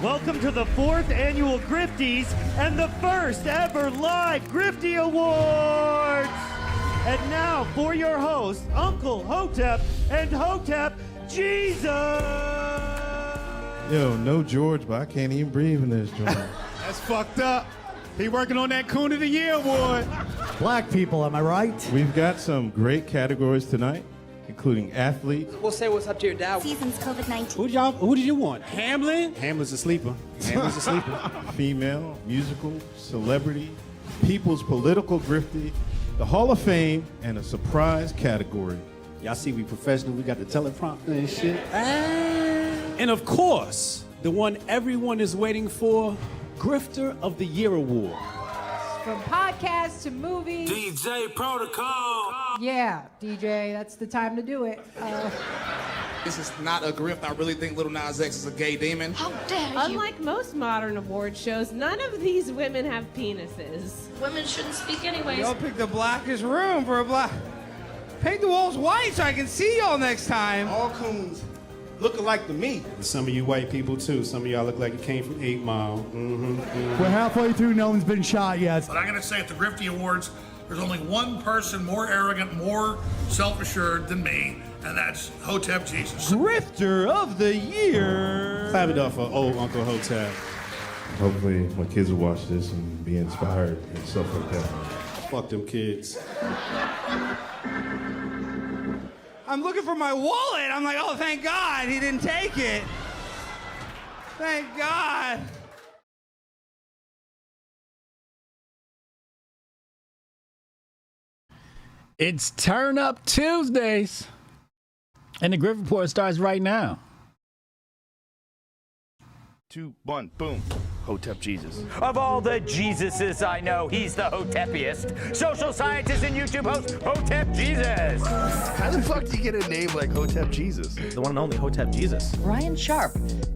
Welcome to the 4th annual Grifties and the first ever live Grifty Awards. And now for your hosts, Uncle Hotep and Hotep Jesus. Yo, no George, but I can't even breathe in this joint. That's fucked up. He working on that Coon of the Year award. Black people, am I right? We've got some great categories tonight, including athletes. We'll say what's up to your dad. Season's COVID-19. Who did you want? Hamlin? Hamlin's a sleeper. Hamlin's a sleeper. Female, musical, celebrity, people's political grifty, the Hall of Fame, and a surprise category. Y'all see we professional. We got the teleprompter and shit. And of course, the one everyone is waiting for, Grifter of the Year award. From podcasts to movies. DJ Protocol. Yeah, DJ, that's the time to do it. This is not a grift. I really think Lil Nas X is a gay demon. How dare you? Unlike most modern award shows, none of these women have penises. Women shouldn't speak anyways. Y'all picked the blackest room for a black. Paint the walls white so I can see y'all next time. All coons look alike to me. Some of you white people too. Some of y'all look like you came from 8 Mile. We're halfway through, no one's been shot yet. But I'm going to say at the Grifty Awards, there's only one person more arrogant, more self-assured than me, and that's Hotep Jesus. Grifter of the Year. Clap it up for old Uncle Hotep. Hopefully my kids will watch this and be inspired and stuff like that. Fuck them kids. I'm looking for my wallet. I'm like, oh, thank God he didn't take it. Thank God. It's Turn Up Tuesdays, and the Grift Report starts right now. 2, 1, boom. Hotep Jesus. Of all the Jesuses I know, he's the Hotepiest. Social scientist and YouTube host, Hotep Jesus. How the fuck do you get a name like Hotep Jesus? The one and only Hotep Jesus. Ryan Sharp,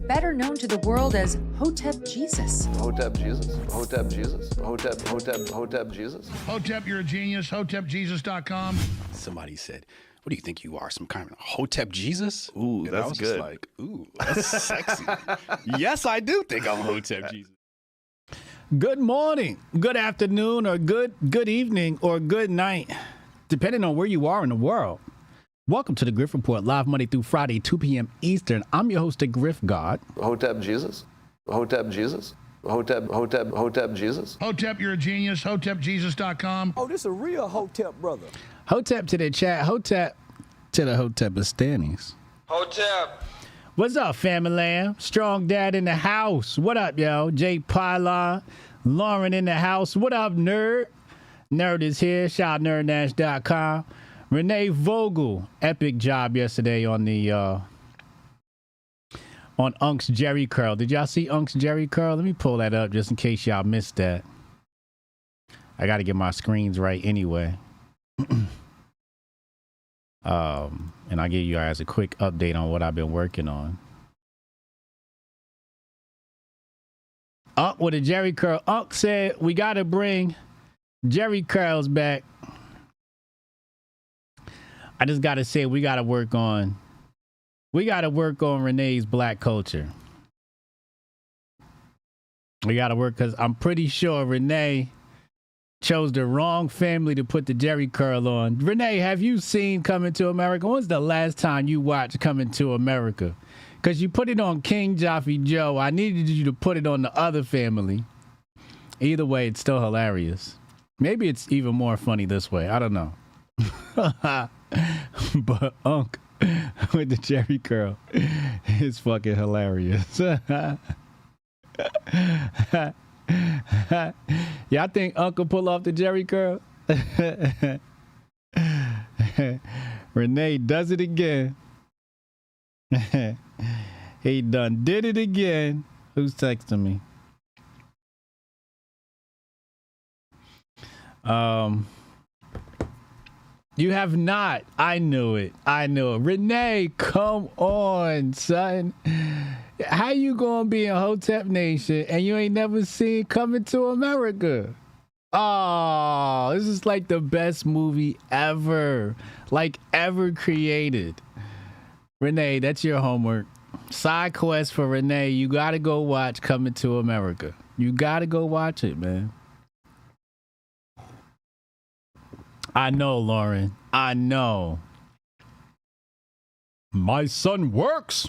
better known to the world as Hotep Jesus. Hotep Jesus. Hotep Jesus. Hotep Jesus. Hotep, you're a genius. HotepJesus.com. Somebody said, what do you think you are, some kind of Hotep Jesus? Ooh, and that's I was good. Just like, ooh, that's sexy. Yes, I do think I'm Hotep Jesus. Good morning, good afternoon, or good evening, or good night, depending on where you are in the world. Welcome to the Grift Report, live Monday through Friday, 2 p.m. Eastern. I'm your host, the Grift God. Hotep Jesus. Hotep Jesus. Hotep Jesus. Hotep, you're a genius. HotepJesus.com. Oh, this is a real Hotep brother. Hotep to the chat, Hotep to the Hotepistanis. Hotep. What's up, family? Strong Dad in the house. What up, yo? Jay Pylon, Lauren in the house. What up, Nerd? Nerd is here. Shout nerdnash.com. Renee Vogel, epic job yesterday on the on Unk's Jerry Curl. Did y'all see Unk's Jerry Curl? Let me pull that up just in case y'all missed that. I got to get my screens right anyway. And I'll give you guys a quick update on what I've been working on. Unk with a Jerry Curl. Unk said we got to bring Jerry Curls back. I just got to say we got to work on Renee's black culture. We got to work because I'm pretty sure Renee chose the wrong family to put the Jerry Curl on. Renee, have you seen Coming to America? When's the last time you watched Coming to America? Because you put it on King Jaffe Joe. I needed you to put it on the other family. Either way, it's still hilarious. Maybe it's even more funny this way. I don't know. But Unc with the Jerry Curl is fucking hilarious. Yeah, I think Uncle pull off the Jerry Curl. Renee does it again. He done did it again. Who's texting me? You have not. I knew it. Renee, come on, son. How you gonna be in Hotep Nation and you ain't never seen Coming to America? Oh, this is like the best movie ever, like ever created. Renee, that's your homework. Side quest for Renee. You got to go watch Coming to America. You got to go watch it, man. I know, Lauren. I know. My son works.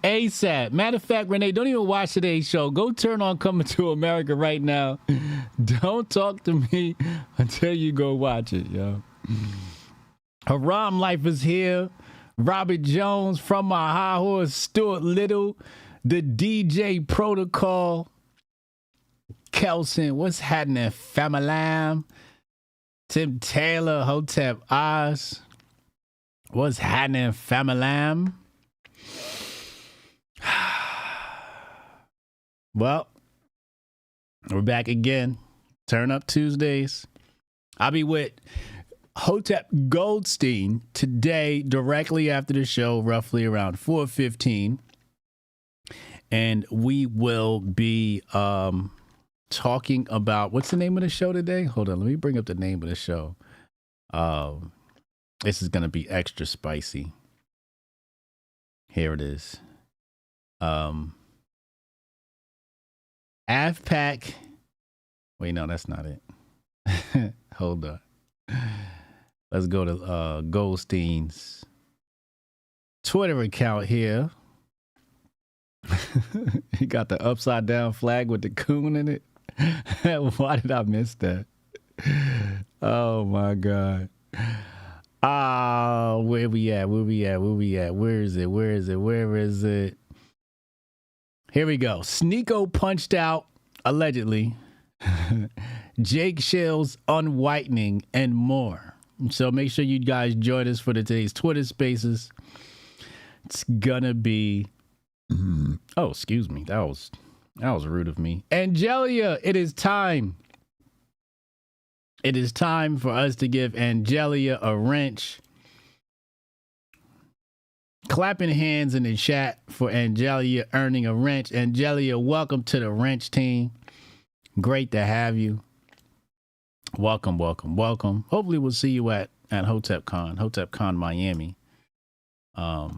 ASAP. Matter of fact, Renee, don't even watch today's show. Go turn on Coming to America right now. Don't talk to me until you go watch it, yo. Haram Life is here. Robert Jones, From My High Horse, Stuart Little, the DJ Protocol, Kelson, what's happening, Famalam, Tim Taylor, Hotep Oz, what's happening, Famalam? Well, we're back again. Turn Up Tuesdays. I'll be with Hotep Goldstein today, directly after the show, roughly around 4:15. And we will be talking about, what's the name of the show today? Hold on, let me bring up the name of the show. This is going to be extra spicy. Here it is. AFPAC. Wait, no, that's not it. Hold on. Let's go to Goldstein's Twitter account here. He got the upside down flag with the coon in it. Why did I miss that? Oh my God. Where we at? Where is it? Here we go. Sneeko punched out, allegedly. Jake Shell's unwhitening and more. So make sure you guys join us for today's Twitter Spaces. It's gonna be. Oh, excuse me. That was rude of me. Angelia, it is time. It is time for us to give Angelia a wrench. Clapping hands in the chat for Angelia earning a wrench. Angelia, welcome to the wrench team. Great to have you. Welcome. Hopefully we'll see you at HotepCon Miami. The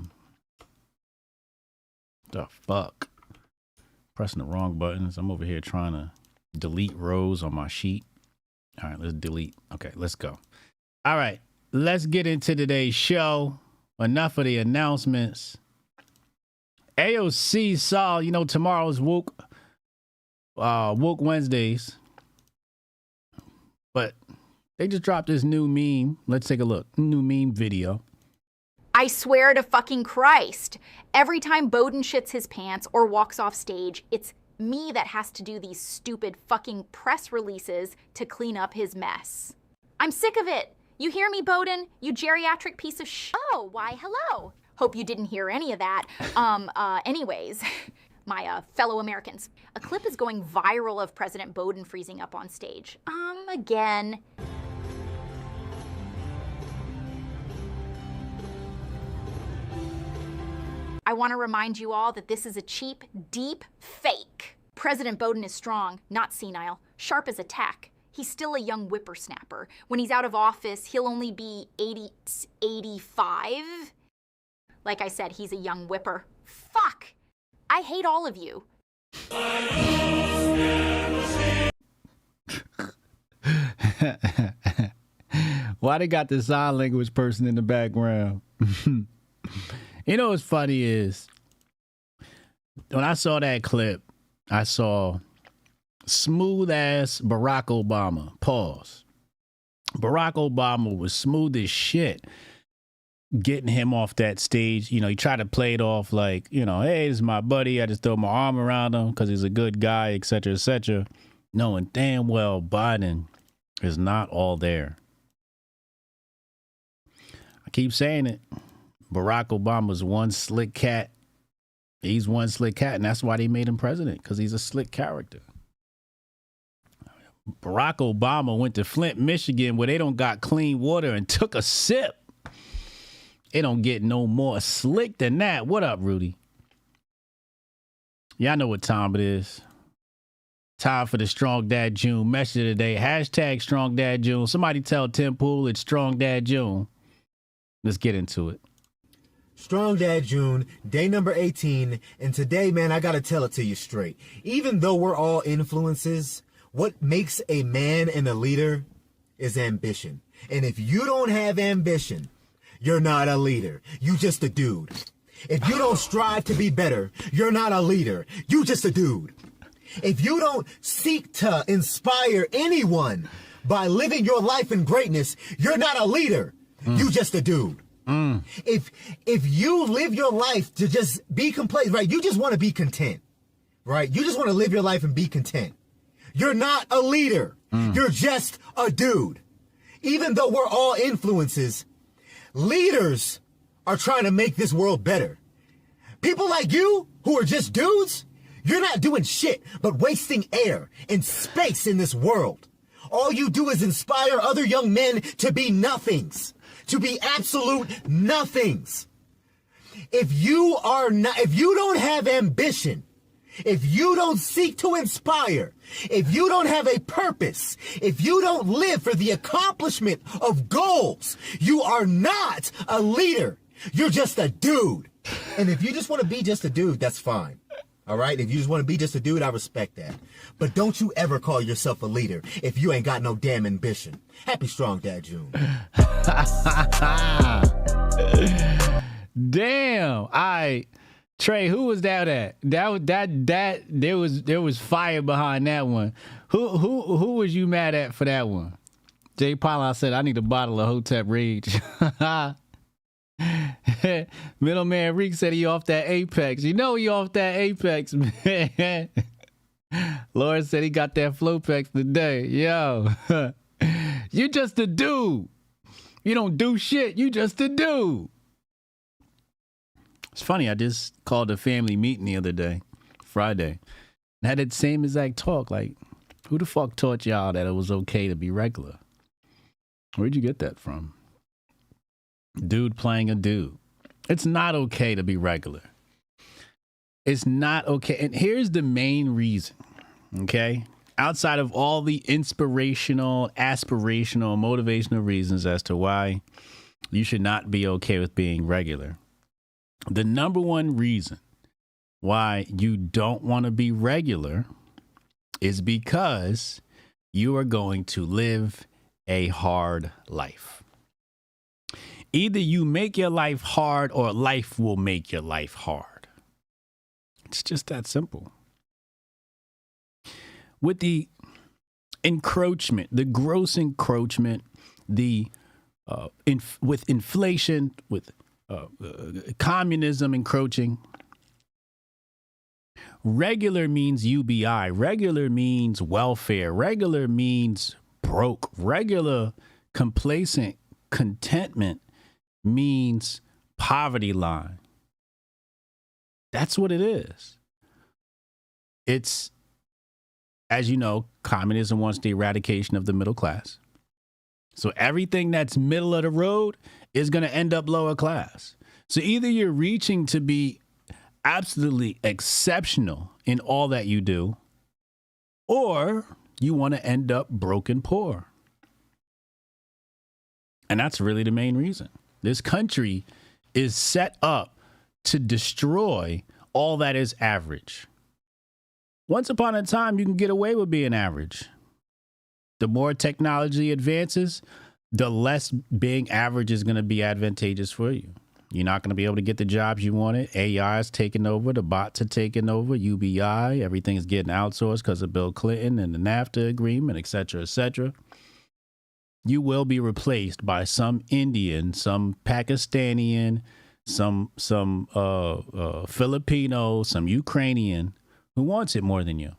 fuck? Pressing the wrong buttons. I'm over here trying to delete rows on my sheet. All right, let's delete. Okay, let's go. All right, let's get into today's show. Enough of the announcements. AOC saw, tomorrow's Woke Wednesdays. But they just dropped this new meme. Let's take a look. New meme video. I swear to fucking Christ, every time Bowden shits his pants or walks off stage, it's me that has to do these stupid fucking press releases to clean up his mess. I'm sick of it. You hear me, Bowden? You geriatric piece of Oh, why, hello. Hope you didn't hear any of that. Anyways, my fellow Americans, a clip is going viral of President Bowden freezing up on stage. Again. I want to remind you all that this is a cheap, deep fake. President Bowden is strong, not senile, sharp as a tack. He's still a young whippersnapper. When he's out of office, he'll only be 85. Like I said, he's a young whipper. Fuck! I hate all of you. Why they got the sign language person in the background? You know what's funny is, when I saw that clip, I saw smooth ass Barack Obama. Pause. Barack Obama was smooth as shit getting him off that stage. He tried to play it off like, hey, this is my buddy. I just throw my arm around him because he's a good guy, etc., etc. Knowing damn well Biden is not all there. I keep saying it. Barack Obama's one slick cat. He's one slick cat, and that's why they made him president, because he's a slick character. Barack Obama went to Flint, Michigan, where they don't got clean water, and took a sip. It don't get no more slick than that. What up, Rudy? Y'all know what time it is. Time for the Strong Dad June message of the day. Hashtag Strong Dad June. Somebody tell Tim Pool it's Strong Dad June. Let's get into it. Strong Dad June, day number 18, and today, man, I gotta tell it to you straight. Even though we're all influences, what makes a man and a leader is ambition. And if you don't have ambition, you're not a leader. You just a dude. If you don't strive to be better, you're not a leader. You just a dude. If you don't seek to inspire anyone by living your life in greatness, you're not a leader. You just a dude. If you live your life to just be complacent, right? You just want to be content, right? You just want to live your life and be content. You're not a leader. You're just a dude. Even though we're all influences, leaders are trying to make this world better. People like you who are just dudes, you're not doing shit but wasting air and space in this world. All you do is inspire other young men to be nothings. To be absolute nothings. If you don't have ambition, if you don't seek to inspire, if you don't have a purpose, if you don't live for the accomplishment of goals, you are not a leader. You're just a dude. And if you just want to be just a dude, that's fine. All right? If you just want to be just a dude, I respect that. But don't you ever call yourself a leader if you ain't got no damn ambition. Happy Strong Dad June. Damn. Trey, who was that at? There was fire behind that one. Who was you mad at for that one? Jay Paula said, I need a bottle of Hotep Rage. Middleman Reek said he off that Apex. You know he off that Apex, man. Lauren said he got that Flopex today. Yo. You just a dude. You don't do shit. You just a dude. It's funny. I just called a family meeting the other day, Friday, and had that same exact talk. Like, who the fuck taught y'all that it was okay to be regular? Where'd you get that from? Dude playing a dude. It's not okay to be regular. It's not okay. And here's the main reason, okay? Outside of all the inspirational, aspirational, motivational reasons as to why you should not be okay with being regular, the number one reason why you don't want to be regular is because you are going to live a hard life. Either you make your life hard or life will make your life hard. It's just that simple. With the encroachment, the gross encroachment, with inflation, with communism encroaching, regular means UBI. Regular means welfare. Regular means broke. Regular, complacent, contentment means poverty line. That's what it is. It's, as you know, communism wants the eradication of the middle class. So everything that's middle of the road is going to end up lower class. So either you're reaching to be absolutely exceptional in all that you do, or you want to end up broken poor. And that's really the main reason. This country is set up to destroy all that is average. Once upon a time, you can get away with being average. The more technology advances, the less being average is going to be advantageous for you. You're not going to be able to get the jobs you wanted. AI is taking over. The bots are taking over. UBI, everything's getting outsourced because of Bill Clinton and the NAFTA agreement, et cetera, et cetera. You will be replaced by some Indian, some Pakistani, some Filipino, some Ukrainian who wants it more than you.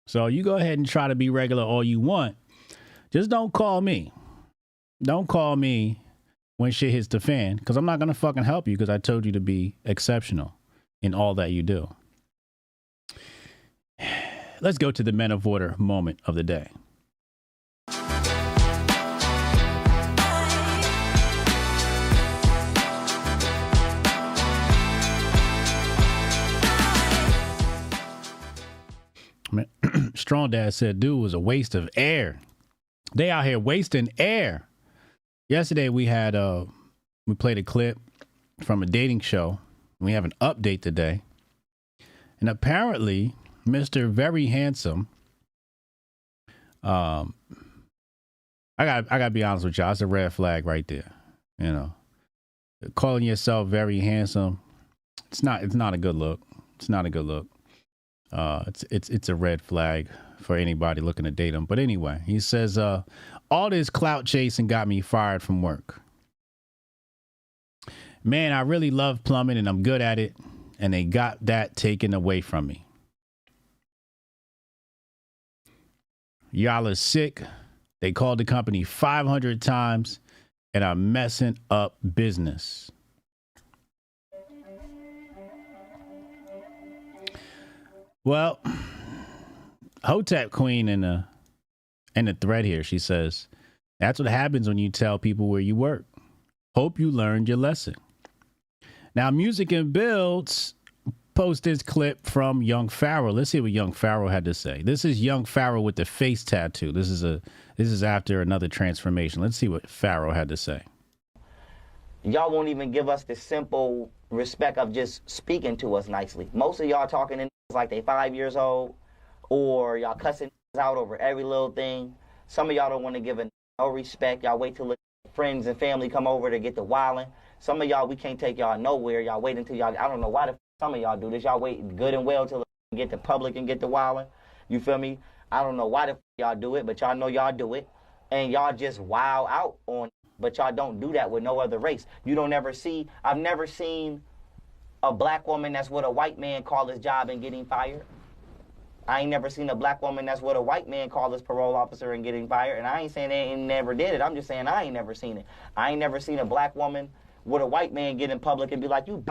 So you go ahead and try to be regular all you want. Just don't call me. Don't call me when shit hits the fan, because I'm not going to fucking help you because I told you to be exceptional in all that you do. Let's go to the Men of Order moment of the day. Strong Dad said, dude, was a waste of air. They out here wasting air. Yesterday we had we played a clip from a dating show. We have an update today. And apparently, Mr. Very Handsome, I gotta be honest with y'all, it's a red flag right there. You know, calling yourself very handsome, it's not a good look. It's not a good look. It's a red flag for anybody looking to date him. But anyway, he says, all this clout chasing got me fired from work. Man, I really love plumbing and I'm good at it. And they got that taken away from me. Y'all are sick. They called the company 500 times and are messing up business. Well, Hotep Queen in the thread here, she says, that's what happens when you tell people where you work. Hope you learned your lesson. Now, Music and Builds post this clip from Young Pharaoh. Let's see what Young Pharaoh had to say. This is Young Pharaoh with the face tattoo. This is after another transformation. Let's see what Pharaoh had to say. Y'all won't even give us the simple respect of just speaking to us nicely. Most of y'all talking in like they 5 years old, or y'all cussing out over every little thing. Some of y'all don't want to give no respect. Y'all wait till friends and family come over to get the wilding. Some of y'all, we can't take y'all nowhere. Y'all wait until y'all, I don't know why some of y'all do this. Y'all wait good and well till get to public and get the wilding. You feel me? I don't know why y'all do it, but y'all know y'all do it. And y'all just wow out on it. But y'all don't do that with no other race. You don't ever see, I've never seen a black woman that's with a white man call his job and getting fired. I ain't never seen a black woman that's with a white man call his parole officer and getting fired. And I ain't saying they ain't never did it. I'm just saying I ain't never seen it. I ain't never seen a black woman with a white man get in public and be like, you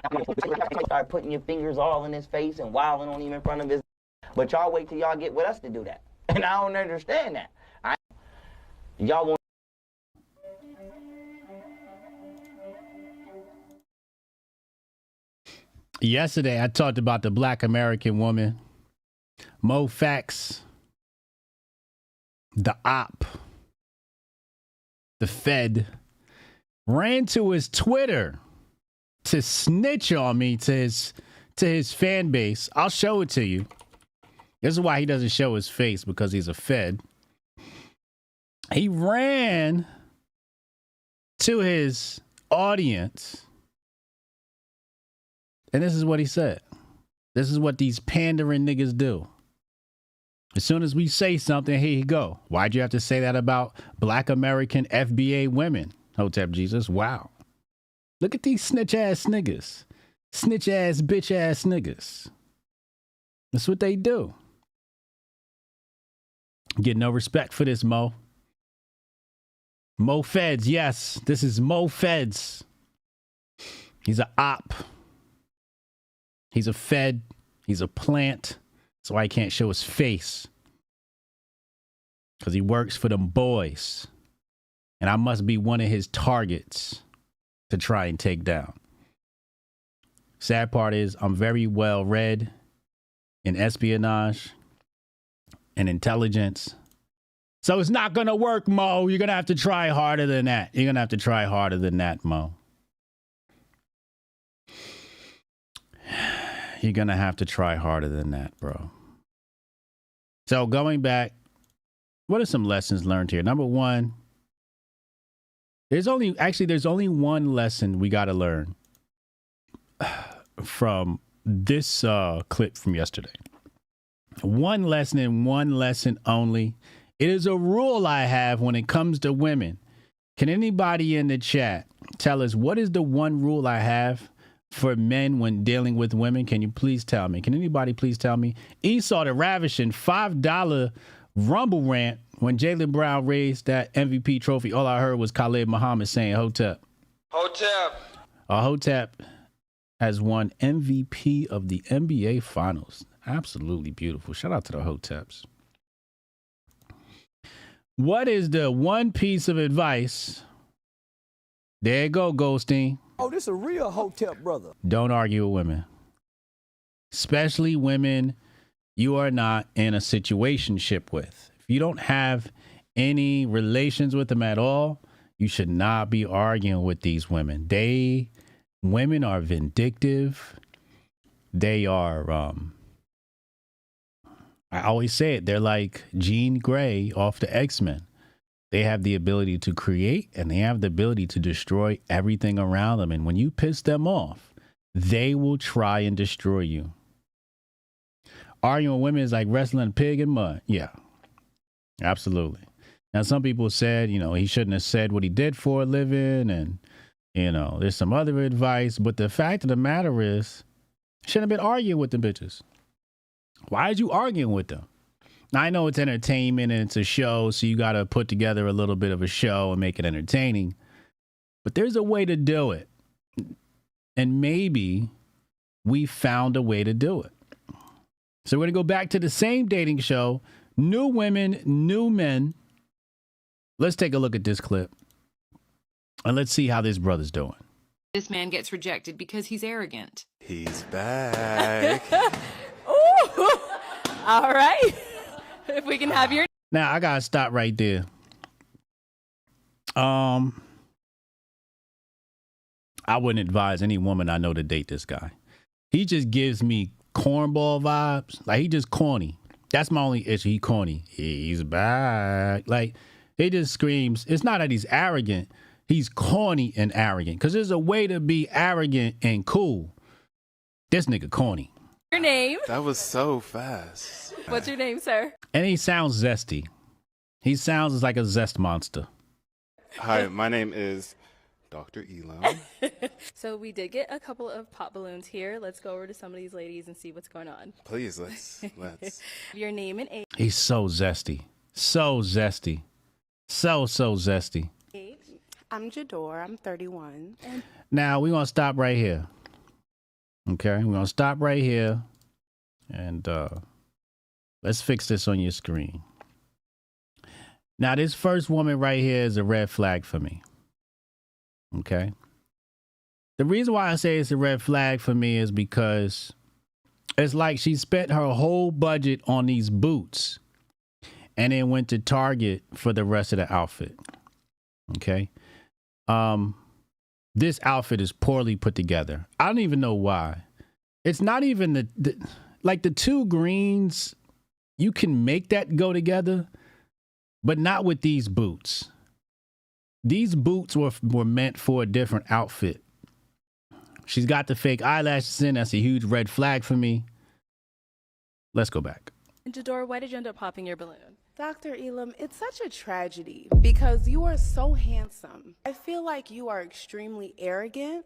start putting your fingers all in his face and wilding on him in front of his. But y'all wait till y'all get with us to do that. And I don't understand that. Y'all want. Yesterday, I talked about the black American woman, Mo Fax, the op, the Fed, ran to his Twitter to snitch on me to his fan base. I'll show it to you. This is why he doesn't show his face, because he's a Fed. He ran to his audience. And this is what he said. This is what these pandering niggas do. As soon as we say something, here you go. Why'd you have to say that about black American FBA women? Hotep Jesus. Wow. Look at these snitch ass niggas. Snitch ass, bitch ass niggas. That's what they do. Get no respect for this, Mo. Mo Feds. Yes, this is Mo Feds. He's a op. He's a Fed. He's a plant. That's why he can't show his face. Because he works for them boys. And I must be one of his targets to try and take down. Sad part is I'm very well read in espionage and intelligence. So it's not going to work, Mo. You're going to have to try harder than that. You're going to have to try harder than that, Mo. You're going to have to try harder than that, bro. So going back, what are some lessons learned here? Number one, there's only one lesson we got to learn from this clip from yesterday. One lesson and one lesson only. It is a rule I have when it comes to women. Can anybody in the chat tell us what is the one rule I have for men when dealing with women? Can you please tell me? Can anybody please tell me? Esau the Ravishing $5 Rumble rant when Jaylen Brown raised that MVP trophy. All I heard was Khalid Muhammad saying Hotep. Hotep. Hotep has won MVP of the NBA Finals. Absolutely beautiful. Shout out to the Hoteps. What is the one piece of advice? There you go, Goldstein. Oh, this a real Hotep brother. Don't argue with women. Especially women you are not in a situationship with. If you don't have any relations with them at all, you should not be arguing with these women. They Women are vindictive. They are, I always say it, they're like Jean Grey off the X-Men. They have the ability to create and they have the ability to destroy everything around them. And when you piss them off, they will try and destroy you. Arguing with women is like wrestling a pig in mud. Yeah, absolutely. Now, some people said, you know, he shouldn't have said what he did for a living. And, you know, there's some other advice. But the fact of the matter is, shouldn't have been arguing with the bitches. Why is you arguing with them? Now, I know it's entertainment and it's a show, so you got to put together a little bit of a show and make it entertaining. But there's a way to do it. And maybe we found a way to do it. So we're going to go back to the same dating show. New women, new men. Let's take a look at this clip. And let's see how this brother's doing. This man gets rejected because he's arrogant. He's back. Ooh. All right. If we can have your... Now, I got to stop right there. I wouldn't advise any woman I know to date this guy. He just gives me cornball vibes. Like, he just corny. That's my only issue. He corny. He's back. Like, it just screams. It's not that he's arrogant. He's corny and arrogant. Because there's a way to be arrogant and cool. This nigga corny. Your name? That was so fast. What's your name, sir? And he sounds zesty. He sounds like a zest monster. Hi, my name is Dr. Elam. So we did get a couple of pop balloons here. Let's go over to some of these ladies and see what's going on. Please, let's. Your name and age. He's so zesty. So zesty. So zesty. I'm Jador. I'm 31. Now, we're going to stop right here. Okay? We're going to stop right here. And let's fix this on your screen. Now, this first woman right here is a red flag for me. Okay? The reason why I say it's a red flag for me is because it's like she spent her whole budget on these boots and then went to Target for the rest of the outfit. Okay? This outfit is poorly put together. I don't even know why. It's not even the two greens, you can make that go together, but not with these boots. These boots were meant for a different outfit. She's got the fake eyelashes in. That's a huge red flag for me. Let's go back. Jador, why did you end up popping your balloon? Dr. Elam, it's such a tragedy because you are so handsome. I feel like you are extremely arrogant,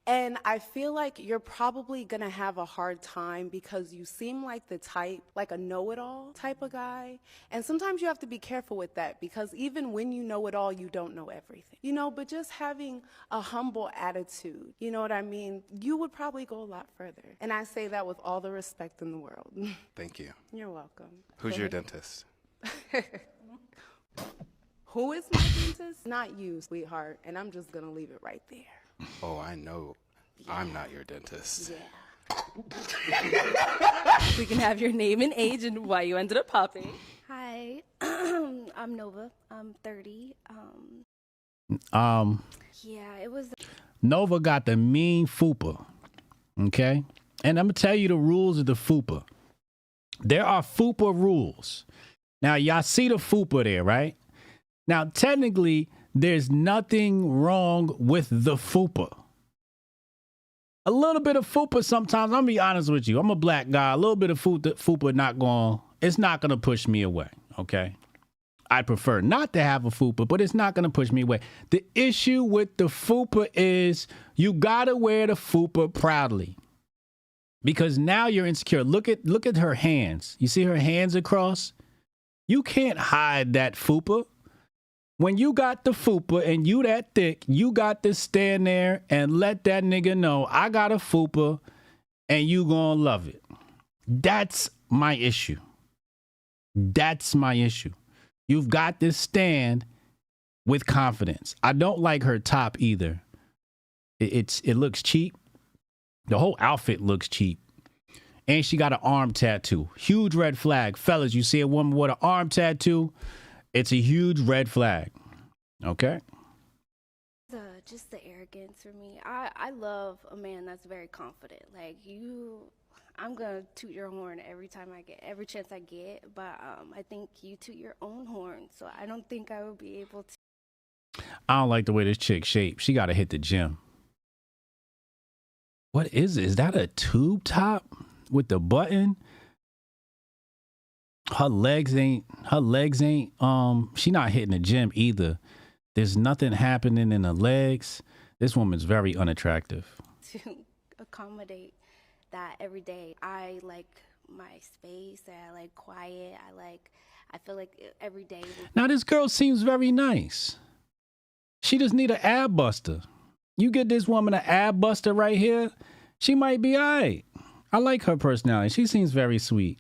and I feel like you're probably gonna have a hard time because you seem like the type, like a know-it-all type of guy. And sometimes you have to be careful with that because even when you know it all, you don't know everything. You know, but just having a humble attitude, you know what I mean? You would probably go a lot further. And I say that with all the respect in the world. Thank you. You're welcome. Who's your dentist? Who is my dentist? Not you, sweetheart. And I'm just gonna leave it right there. Oh, I know. Yeah. I'm not your dentist. Yeah. We can have your name and age and why you ended up popping. Hi, I'm Nova. I'm 30. Yeah, it was. Nova got the mean fupa. Okay? And I'm gonna tell you the rules of the fupa. There are fupa rules. Now, y'all see the fupa there, right? Now, technically, there's nothing wrong with the fupa. A little bit of fupa sometimes, I'm gonna be honest with you. I'm a black guy. A little bit of fupa it's not gonna push me away, okay? I prefer not to have a fupa, but it's not gonna push me away. The issue with the fupa is you gotta wear the fupa proudly. Because now you're insecure. Look at her hands. You see her hands across? You can't hide that fupa. When you got the fupa and you that thick, you got to stand there and let that nigga know I got a fupa and you gonna love it. That's my issue. That's my issue. You've got to stand with confidence. I don't like her top either. It looks cheap. The whole outfit looks cheap. And she got an arm tattoo. Huge red flag. Fellas, you see a woman with an arm tattoo, it's a huge red flag. Okay? A Just the arrogance for me. I love a man that's very confident. Like I'm gonna toot your horn every chance I get, but I think you toot your own horn, so I don't think I would be able to. I don't like the way this chick shaped. She got to hit the gym. What is it? Is that a tube top with the button? Her legs ain't, she not hitting the gym either. There's nothing happening in her legs. This woman's very unattractive. To accommodate that every day. I like my space, I like quiet, I feel like every day. Now this girl seems very nice. She just need an ab buster. You get this woman an ab buster right here, she might be all right. I like her personality. She seems very sweet.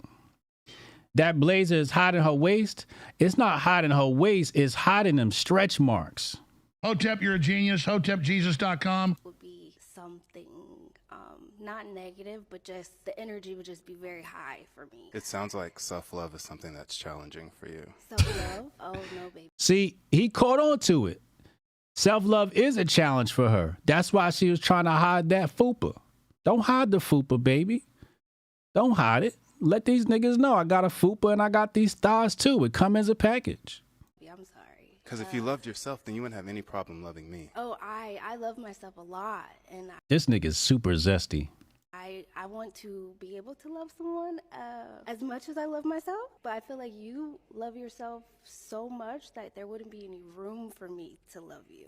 That blazer is hiding her waist. It's not hiding her waist. It's hiding them stretch marks. Hotep, you're a genius. HotepJesus.com. Would be something not negative, but just the energy would just be very high for me. It sounds like self-love is something that's challenging for you. Self-love? Oh, no, baby. See, he caught on to it. Self-love is a challenge for her. That's why she was trying to hide that fupa. Don't hide the fupa, baby. Don't hide it. Let these niggas know I got a fupa and I got these thighs too. It come as a package. I'm sorry. Because if you loved yourself, then you wouldn't have any problem loving me. Oh, I love myself a lot, and This nigga's super zesty. I want to be able to love someone as much as I love myself, but I feel like you love yourself so much that there wouldn't be any room for me to love you.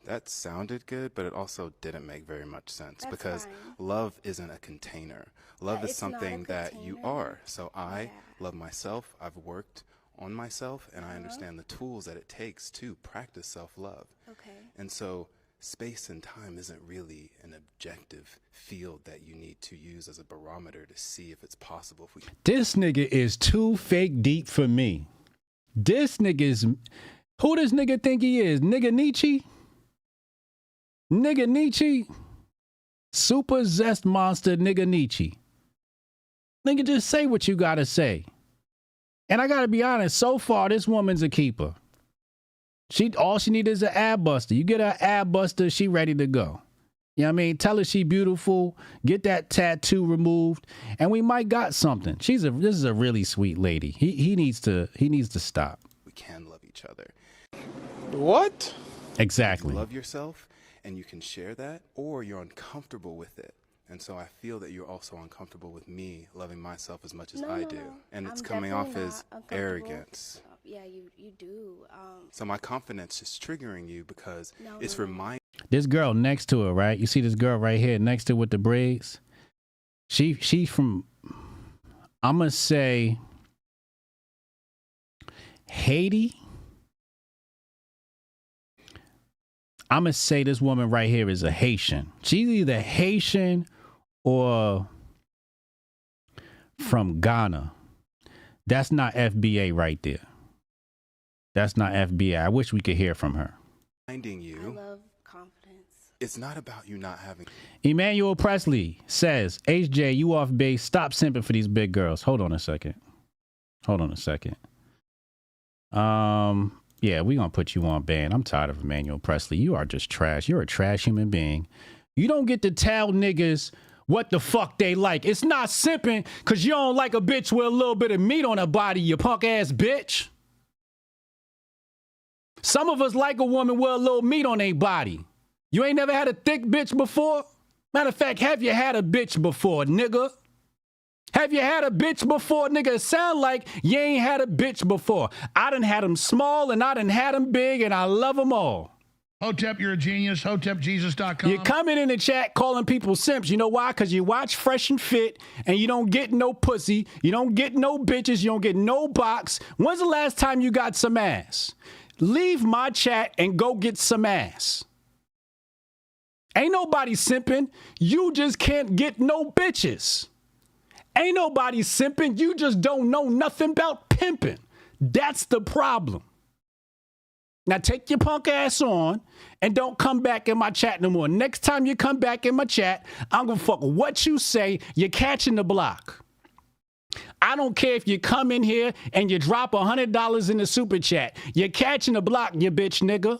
That sounded good, but it also didn't make very much sense. That's because fine. love isn't a container. Love is It's not a something that you container. are. So I love myself. I've worked on myself, and I understand the tools that it takes to practice self-love. Okay. And so space and time isn't really an objective field that you need to use as a barometer to see if it's possible. If we This nigga is too fake deep for me. This nigga is... Who does nigga think he is? Nigga Nietzsche? Nigga Nietzsche? Super zest monster nigga Nietzsche. Nigga, just say what you gotta say. And I gotta be honest, so far this woman's a keeper. All she needs is an ab buster. You get her ab buster, she ready to go. You know what I mean? Tell her she beautiful, get that tattoo removed, and we might got something. This is a really sweet lady. He needs to stop. we can love each other. What? Exactly. You love yourself and you can share that, or you're uncomfortable with it. And so I feel that you're also uncomfortable with me loving myself as much as I do. And it's coming off as arrogance. Yeah, you do. So my confidence is triggering you because it's reminding. This girl next to her, right? You see this girl right here next to her with the braids? She from, I'm going to say, Haiti. I'm going to say this woman right here is a Haitian. She's either Haitian or from Ghana. That's not FBA right there. That's not FBA. I wish we could hear from her. Reminding you. I love confidence. It's not about you not having. Emmanuel Presley says, HJ, you off base. Stop simping for these big girls. Hold on a second. Yeah, we're going to put you on ban. I'm tired of Emmanuel Presley. You are just trash. You're a trash human being. You don't get to tell niggas what the fuck they like. It's not simping because you don't like a bitch with a little bit of meat on her body, you punk ass bitch. Some of us like a woman with a little meat on their body. You ain't never had a thick bitch before? Matter of fact, have you had a bitch before, nigga? Have you had a bitch before, nigga? It sound like you ain't had a bitch before. I done had them small and I done had them big and I love them all. Hotep, you're a genius. HotepJesus.com. You're coming in the chat calling people simps. You know why? Because you watch Fresh and Fit and you don't get no pussy. You don't get no bitches. You don't get no box. When's the last time you got some ass? Leave my chat and go get some ass. Ain't nobody simping. You just can't get no bitches. Ain't nobody simping. You just don't know nothing about pimping. That's the problem. Now take your punk ass on and don't come back in my chat no more. Next time you come back in my chat, I'm going to fuck what you say. You're catching the block. I don't care if you come in here and you drop $100 in the super chat. You're catching the block, you bitch nigga.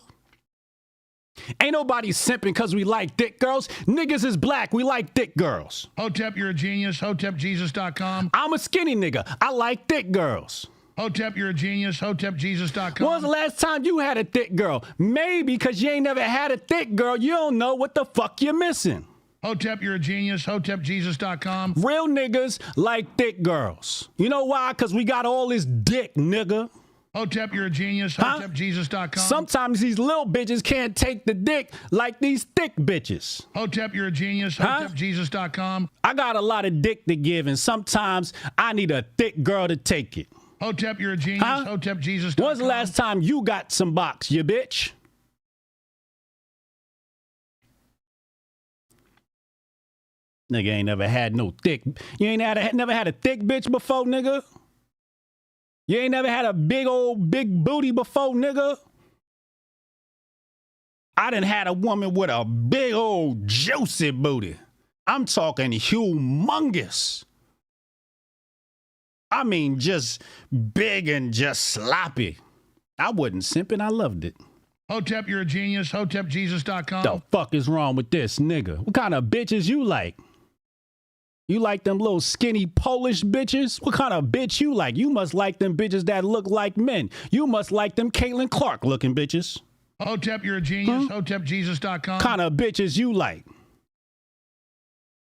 Ain't nobody simping because we like thick girls. Niggas is black. We like thick girls. Hotep, you're a genius. HotepJesus.com. I'm a skinny nigga. I like thick girls. Hotep, you're a genius. HotepJesus.com. When was the last time you had a thick girl? Maybe because you ain't never had a thick girl, you don't know what the fuck you're missing. Hotep, you're a genius. HotepJesus.com. Real niggas like thick girls. You know why? Because we got all this dick, nigga. Hotep, you're a genius. HotepJesus.com. Sometimes these little bitches can't take the dick like these thick bitches. Hotep, you're a genius. HotepJesus.com. I got a lot of dick to give, and sometimes I need a thick girl to take it. Hotep, you're a genius. HotepJesus.com. When's the last time you got some box, you bitch? Nigga ain't never had no thick. You ain't never had a thick bitch before, nigga? You ain't never had a big booty before, nigga? I done had a woman with a big old juicy booty. I'm talking humongous. I mean, just big and just sloppy. I wasn't simping. I loved it. Hotep, you're a genius. HotepJesus.com. The fuck is wrong with this nigga? What kind of bitches you like? You like them little skinny Polish bitches? What kind of bitch you like? You must like them bitches that look like men. You must like them Caitlin Clark looking bitches. Hotep, you're a genius. HotepJesus.com. Kind of bitches you like?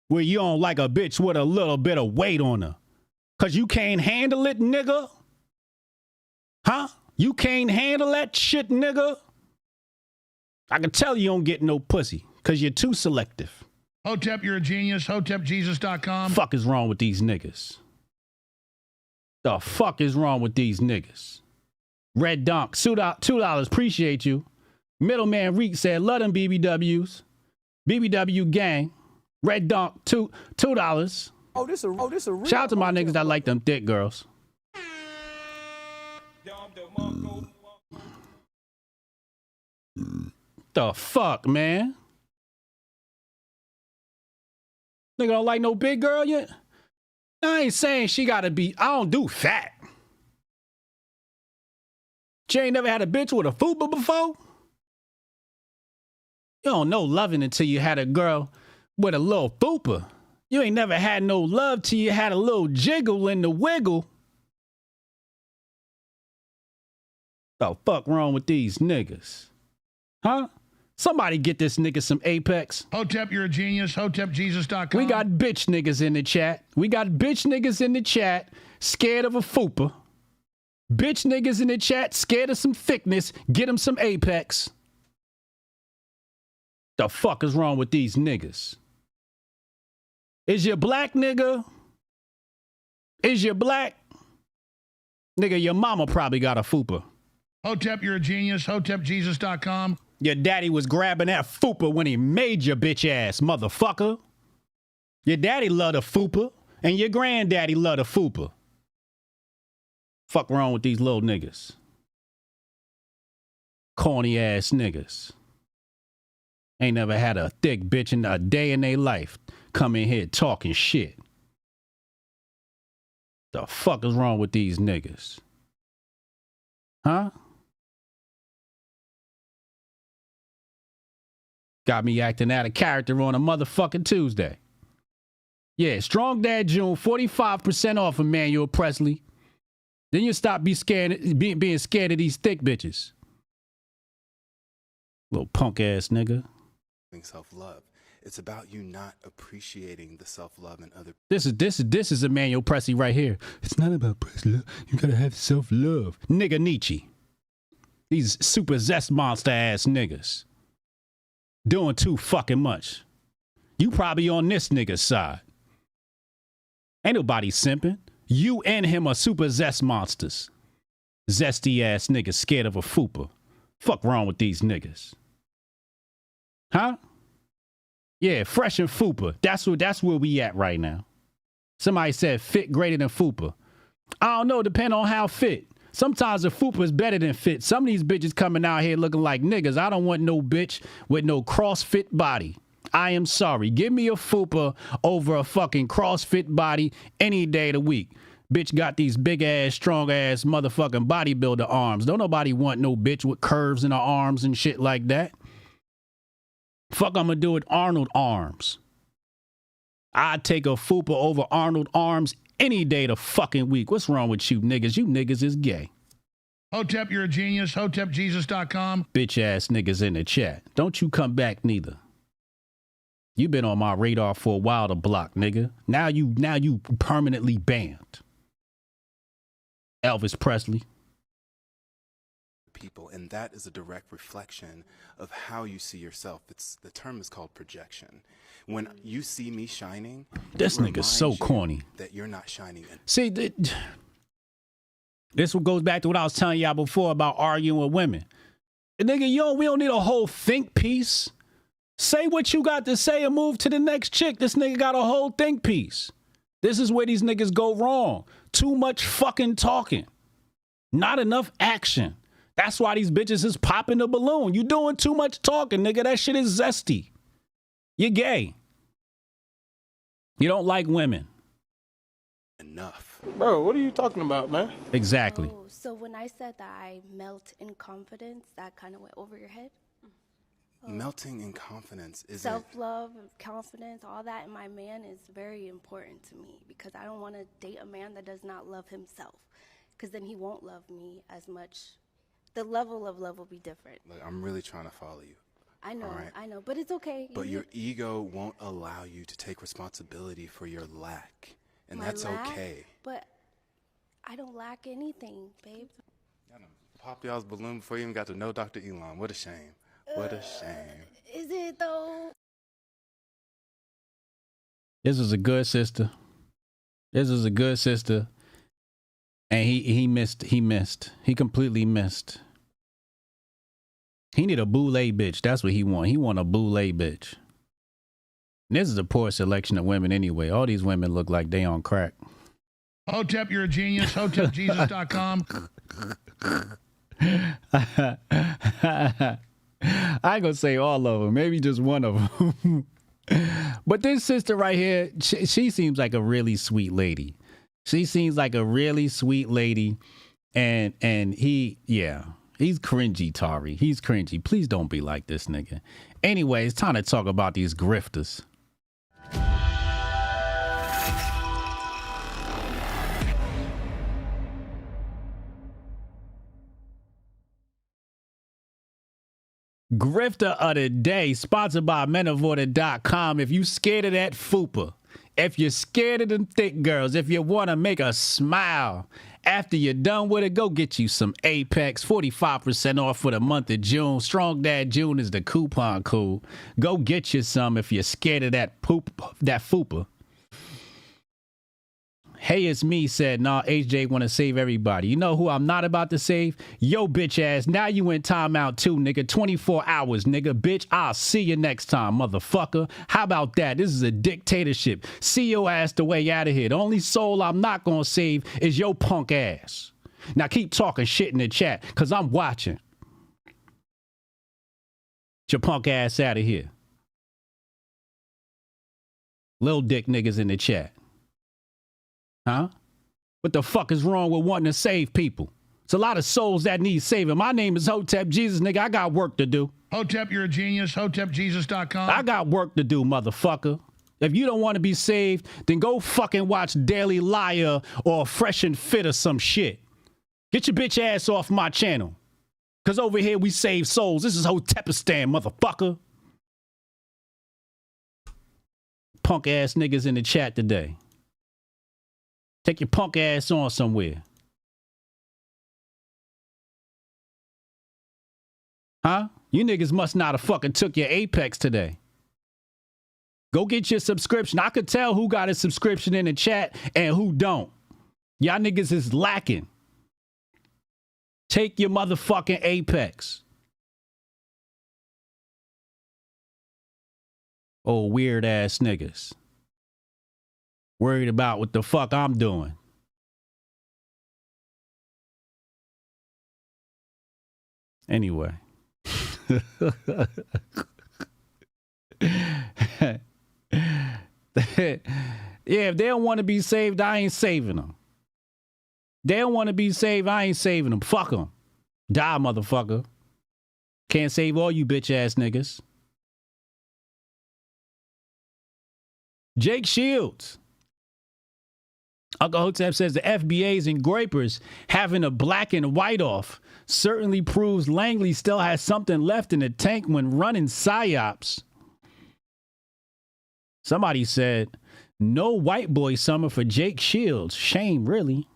Where you don't like a bitch with a little bit of weight on her. Cause you can't handle it, nigga? Huh? You can't handle that shit, nigga? I can tell you don't get no pussy. Cause you're too selective. Hotep, you're a genius. HotepJesus.com. Fuck is wrong with these niggas? The fuck is wrong with these niggas? Red Donk, $2. Appreciate you. Middleman Reek said, love them BBWs. BBW gang. Red Donk, $2. Oh, this a real. Shout out to my niggas that like them thick girls. The fuck, man? Nigga don't like no big girl yet? I ain't saying she gotta be, I don't do fat. She ain't never had a bitch with a fupa before? You don't know loving until you had a girl with a little fupa. You ain't never had no love till you had a little jiggle in the wiggle. The fuck wrong with these niggas? Huh? Somebody get this nigga some Apex. Hotep, you're a genius. HotepJesus.com. We got bitch niggas in the chat. We got bitch niggas in the chat scared of a fupa. Bitch niggas in the chat scared of some thickness. Get them some Apex. The fuck is wrong with these niggas? Is you black, nigga? Is you black? Nigga, your mama probably got a fupa. Hotep, you're a genius. HotepJesus.com. Your daddy was grabbing that fupa when he made your bitch ass, motherfucker. Your daddy loved a fupa, and your granddaddy loved a fupa. Fuck wrong with these little niggas? Corny ass niggas. Ain't never had a thick bitch in a day in their life come in here talking shit. The fuck is wrong with these niggas? Huh? Got me acting out of character on a motherfucking Tuesday. Yeah, Strong Dad June, 45% off Emmanuel Presley. Then you stop being scared of these thick bitches. Little punk ass nigga. Self-love. It's about you not appreciating the self-love in other. This is Emmanuel Presley right here. It's not about Presley. You gotta have self-love. Nigga Nietzsche. These super zest monster ass niggas. Doing too fucking much. You probably on this nigga's side. Ain't nobody simping. You and him are super zest monsters. Zesty ass niggas scared of a fupa. Fuck wrong with these niggas? Huh? Yeah, fresh and fupa. That's where we at right now. Somebody said fit greater than fupa. I don't know, depend on how fit. Sometimes a fupa is better than fit. Some of these bitches coming out here looking like niggas. I don't want no bitch with no CrossFit body. I am sorry. Give me a fupa over a fucking CrossFit body any day of the week. Bitch got these big ass, strong ass motherfucking bodybuilder arms. Don't nobody want no bitch with curves in her arms and shit like that. Fuck I'm gonna do with Arnold Arms. I'd take a fupa over Arnold Arms any day of the fucking week. What's wrong with you niggas? You niggas is gay. Hotep, you're a genius. HotepJesus.com. Bitch ass niggas in the chat. Don't you come back neither. You been on my radar for a while to block, nigga. Now you permanently banned. Elvis Presley. People, and that is a direct reflection of how you see yourself. The term is called projection. When you see me shining, this nigga's so corny that you're not shining. See, this one goes back to what I was telling y'all before about arguing with women. Nigga, we don't need a whole think piece. Say what you got to say and move to the next chick. This nigga got a whole think piece. This is where these niggas go wrong. Too much fucking talking. Not enough action. That's why these bitches is popping the balloon. You doing too much talking, nigga. That shit is zesty. You're gay. You don't like women. Enough. Bro, what are you talking about, man? Exactly. Oh, so when I said that I melt in confidence, that kind of went over your head? Melting in confidence is self-love, confidence, all that in my man is very important to me because I don't want to date a man that does not love himself because then he won't love me as much. The level of love will be different. Look, I'm really trying to follow you. I know, right? I know, but it's okay. But your ego won't allow you to take responsibility for your lack, and that's okay. But I don't lack anything, babe. Pop y'all's balloon before you even got to know Dr. Elon. What a shame. What a shame. Is it though? This is a good sister. This is a good sister. And he missed. He completely missed. He need a boule bitch. That's what he want. He want a boule bitch. And this is a poor selection of women anyway. All these women look like they on crack. Hotep, you're a genius. HotepJesus.com. I ain't gonna say all of them. Maybe just one of them. But this sister right here, she seems like a really sweet lady. She seems like a really sweet lady. And he's cringy, Tari. He's cringy. Please don't be like this nigga. Anyway, it's time to talk about these grifters. Grifter of the day, sponsored by menavoided.com. If you scared of that fupa, if you're scared of them thick girls, if you want to make a smile after you're done with it, go get you some Apex, 45% off for the month of June. Strong Dad June is the coupon code. Go get you some if you're scared of that fupa. Hey, it's me said, nah, HJ want to save everybody. You know who I'm not about to save? Yo, bitch ass. Now you in timeout too, nigga. 24 hours, nigga. Bitch, I'll see you next time, motherfucker. How about that? This is a dictatorship. See your ass the way out of here. The only soul I'm not going to save is your punk ass. Now keep talking shit in the chat, because I'm watching. Get your punk ass out of here. Little dick niggas in the chat. Huh? What the fuck is wrong with wanting to save people? It's a lot of souls that need saving. My name is Hotep Jesus, nigga. I got work to do. Hotep, you're a genius. HotepJesus.com. I got work to do, motherfucker. If you don't want to be saved, then go fucking watch Daily Liar or Fresh and Fit or some shit. Get your bitch ass off my channel. Because over here we save souls. This is Hotepistan, motherfucker. Punk ass niggas in the chat today. Take your punk ass on somewhere. Huh? You niggas must not have fucking took your Apex today. Go get your subscription. I could tell who got a subscription in the chat and who don't. Y'all niggas is lacking. Take your motherfucking Apex. Oh, weird ass niggas. Worried about what the fuck I'm doing. Anyway. Yeah, if they don't want to be saved, I ain't saving them. They don't want to be saved, I ain't saving them. Fuck them. Die, motherfucker. Can't save all you bitch ass niggas. Jake Shields. Uncle Hotep says the FBA's and Grifters having a black and white off certainly proves Langley still has something left in the tank when running psyops. Somebody said, no white boy summer for Jake Shields. Shame, really.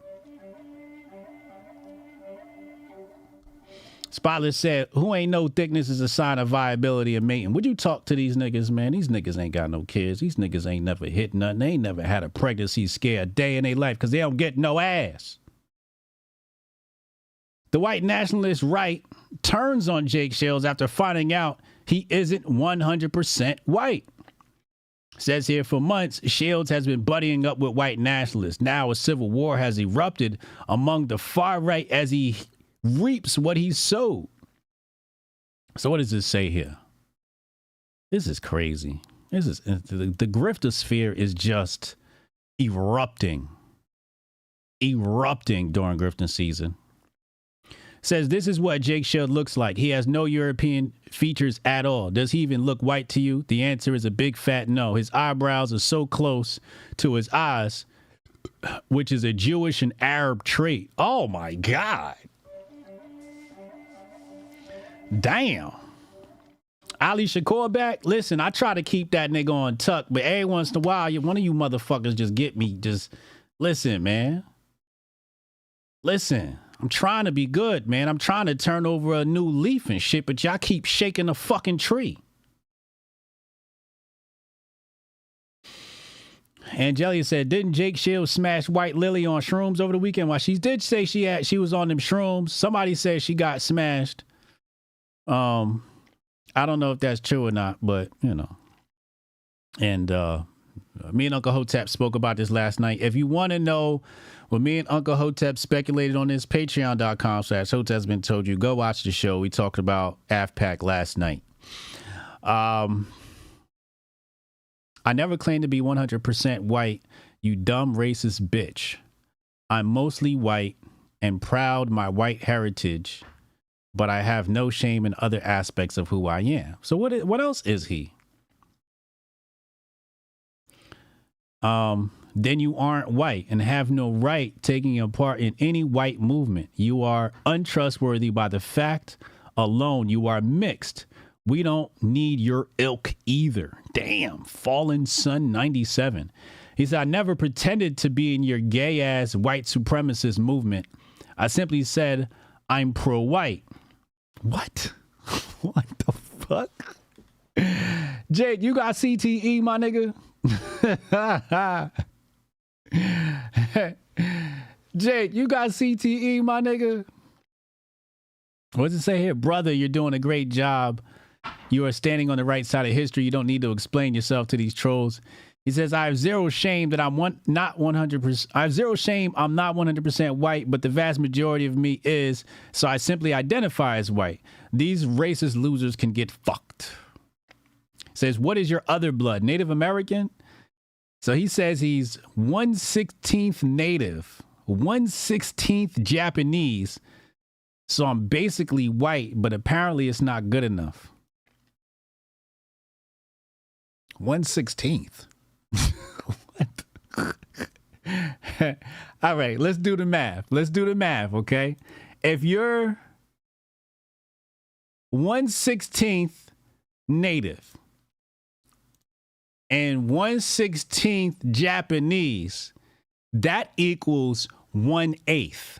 Spotless said, who ain't no thickness is a sign of viability of mating. Would you talk to these niggas, man? These niggas ain't got no kids. These niggas ain't never hit nothing. They ain't never had a pregnancy scare a day in their life because they don't get no ass. The white nationalist right turns on Jake Shields after finding out he isn't 100% white. Says here, for months, Shields has been buddying up with white nationalists. Now a civil war has erupted among the far right as he reaps what he sowed. So what does this say here? This is crazy. This is the grifter sphere is just erupting during grifting season. Says this is what Jake Shield looks like. He has no European features at all. Does he even look white to you? The answer is a big fat no. His eyebrows are so close to his eyes, which is a Jewish and Arab trait. Oh my God. Damn. Ali Shakur back. Listen, I try to keep that nigga on tuck, but every once in a while, one of you motherfuckers just get me. Just listen, man. Listen, I'm trying to be good, man. I'm trying to turn over a new leaf and shit, but y'all keep shaking the fucking tree. Angelia said, didn't Jake Shields smash White Lily on shrooms over the weekend? Well, she did say she was on them shrooms. Somebody said she got smashed. I don't know if that's true or not, but you know. And me and Uncle Hotep spoke about this last night. If you want to know what me and Uncle Hotep speculated on this, patreon.com/Hotep's been told you, go watch the show. We talked about AFPAC last night. I never claimed to be 100% white, you dumb racist bitch. I'm mostly white and proud my white heritage, but I have no shame in other aspects of who I am. So what else is he? Then you aren't white and have no right taking a part in any white movement. You are untrustworthy by the fact alone. You are mixed. We don't need your ilk either. Damn, Fallen Sun 97. He said, I never pretended to be in your gay ass white supremacist movement. I simply said, I'm pro-white. What? What the fuck? Jake, you got CTE, my nigga? Jake, you got CTE, my nigga? What does it say here? Brother, you're doing a great job. You are standing on the right side of history. You don't need to explain yourself to these trolls. He says, I have zero shame that I'm not 100%. I have zero shame I'm not 100% white, but the vast majority of me is, so I simply identify as white. These racist losers can get fucked. Says, what is your other blood? Native American? So he says he's 1/16 Native, 1/16 Japanese. So I'm basically white, but apparently it's not good enough. 1/16. What? All right, let's do the math. Okay? If you're 1/16 Native and 1/16 Japanese, that equals 1/8.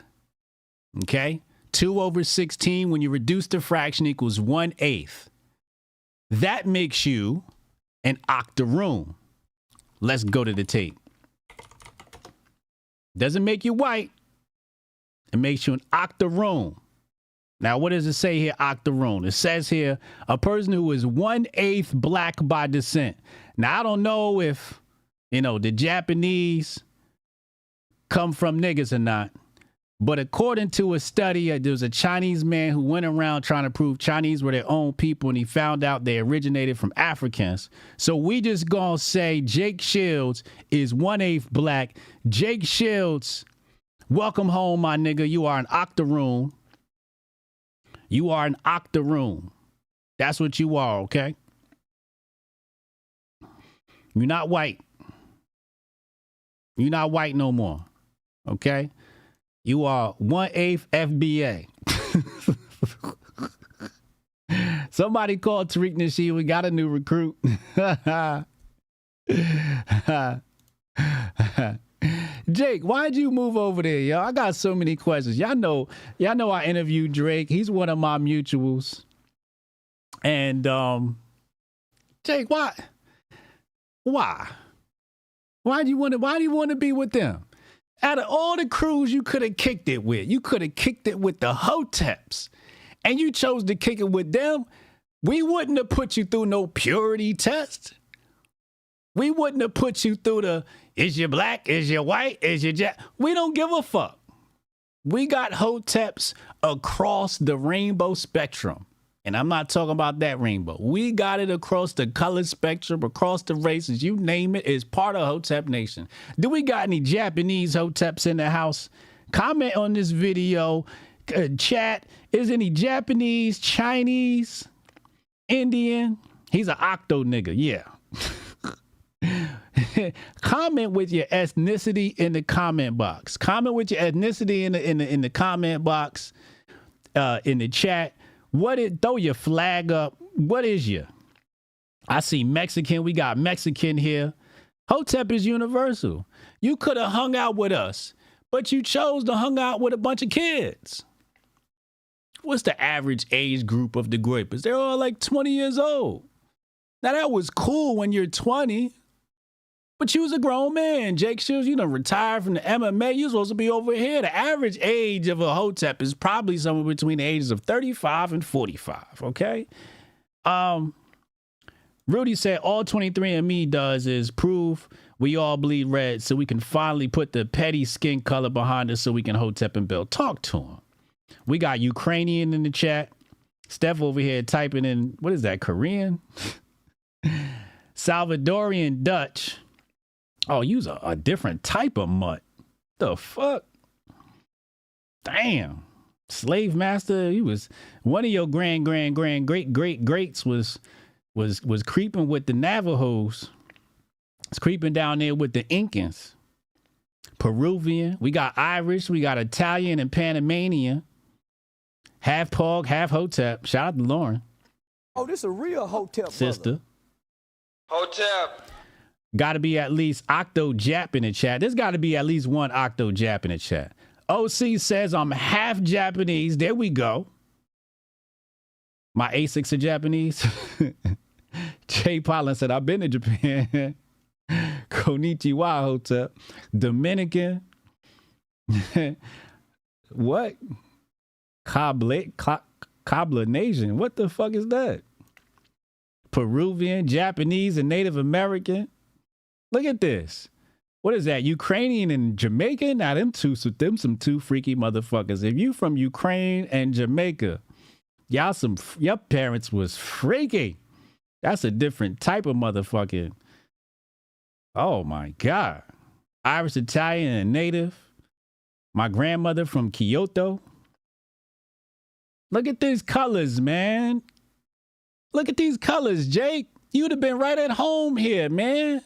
Okay? 2/16, when you reduce the fraction, equals 1/8. That makes you an octoroon. Let's go to the tape. Doesn't make you white. It makes you an octoroon. Now, what does it say here, octoroon? It says here, a person who is 1/8 black by descent. Now, I don't know if, the Japanese come from niggas or not. But according to a study, there was a Chinese man who went around trying to prove Chinese were their own people, and he found out they originated from Africans. So we just gonna say Jake Shields is 1/8 black. Jake Shields, welcome home, my nigga. You are an octoroon. You are an octoroon. That's what you are, okay? You're not white. You're not white no more. Okay? You are 1/8 FBA. Somebody called Tariq Nasheed. We got a new recruit. Jake, why'd you move over there, yo? I got so many questions. Y'all know I interviewed Drake. He's one of my mutuals. And Jake, why? Why do you want to be with them? Out of all the crews you could have kicked it with, you could have kicked it with the Hoteps. And you chose to kick it with them. We wouldn't have put you through no purity test. We wouldn't have put you through the, is you black, is you white, is you jack? We don't give a fuck. We got Hoteps across the rainbow spectrum. And I'm not talking about that rainbow. We got it across the color spectrum, across the races. You name it, it's part of Hotep Nation. Do we got any Japanese Hoteps in the house? Comment on this video. Chat, is any Japanese, Chinese, Indian? He's an octo nigga, yeah. Comment with your ethnicity in the comment box. Comment with your ethnicity in the comment box, in the chat. Throw your flag up. What is you? I see Mexican. We got Mexican here. Hotep is universal. You could have hung out with us, but you chose to hang out with a bunch of kids. What's the average age group of the Grifters? They're all like 20 years old. Now, that was cool when you're 20, but you was a grown man. Jake Shields, you done retired from the MMA. You're supposed to be over here. The average age of a Hotep is probably somewhere between the ages of 35 and 45, okay? Rudy said all 23andMe does is prove we all bleed red so we can finally put the petty skin color behind us so we can Hotep and build. Talk to him. We got Ukrainian in the chat. Steph over here typing in, what is that, Korean? Salvadorian Dutch. Oh, use a different type of mutt. The fuck? Damn. Slave master. He was one of your greats was creeping with the Navajos. It's creeping down there with the Incans. Peruvian. We got Irish. We got Italian and Panamanian. Half Pog, half Hotep. Shout out to Lauren. Oh, this a real Hotep sister. Hotep. Got to be at least Octo Jap in the chat. There's got to be at least one Octo Jap in the chat. OC says I'm half Japanese. There we go. My Asics are Japanese. Jay Pollen said, I've been to Japan. Konnichiwa, Hotep. Dominican. What? Cablinasian. What the fuck is that? Peruvian, Japanese, and Native American. Look at this. What is that? Ukrainian and Jamaican? Now them some two freaky motherfuckers. If you from Ukraine and Jamaica, your parents was freaky. That's a different type of motherfucking. Oh my God. Irish, Italian, and Native. My grandmother from Kyoto. Look at these colors, man. Look at these colors, Jake. You'd have been right at home here, man.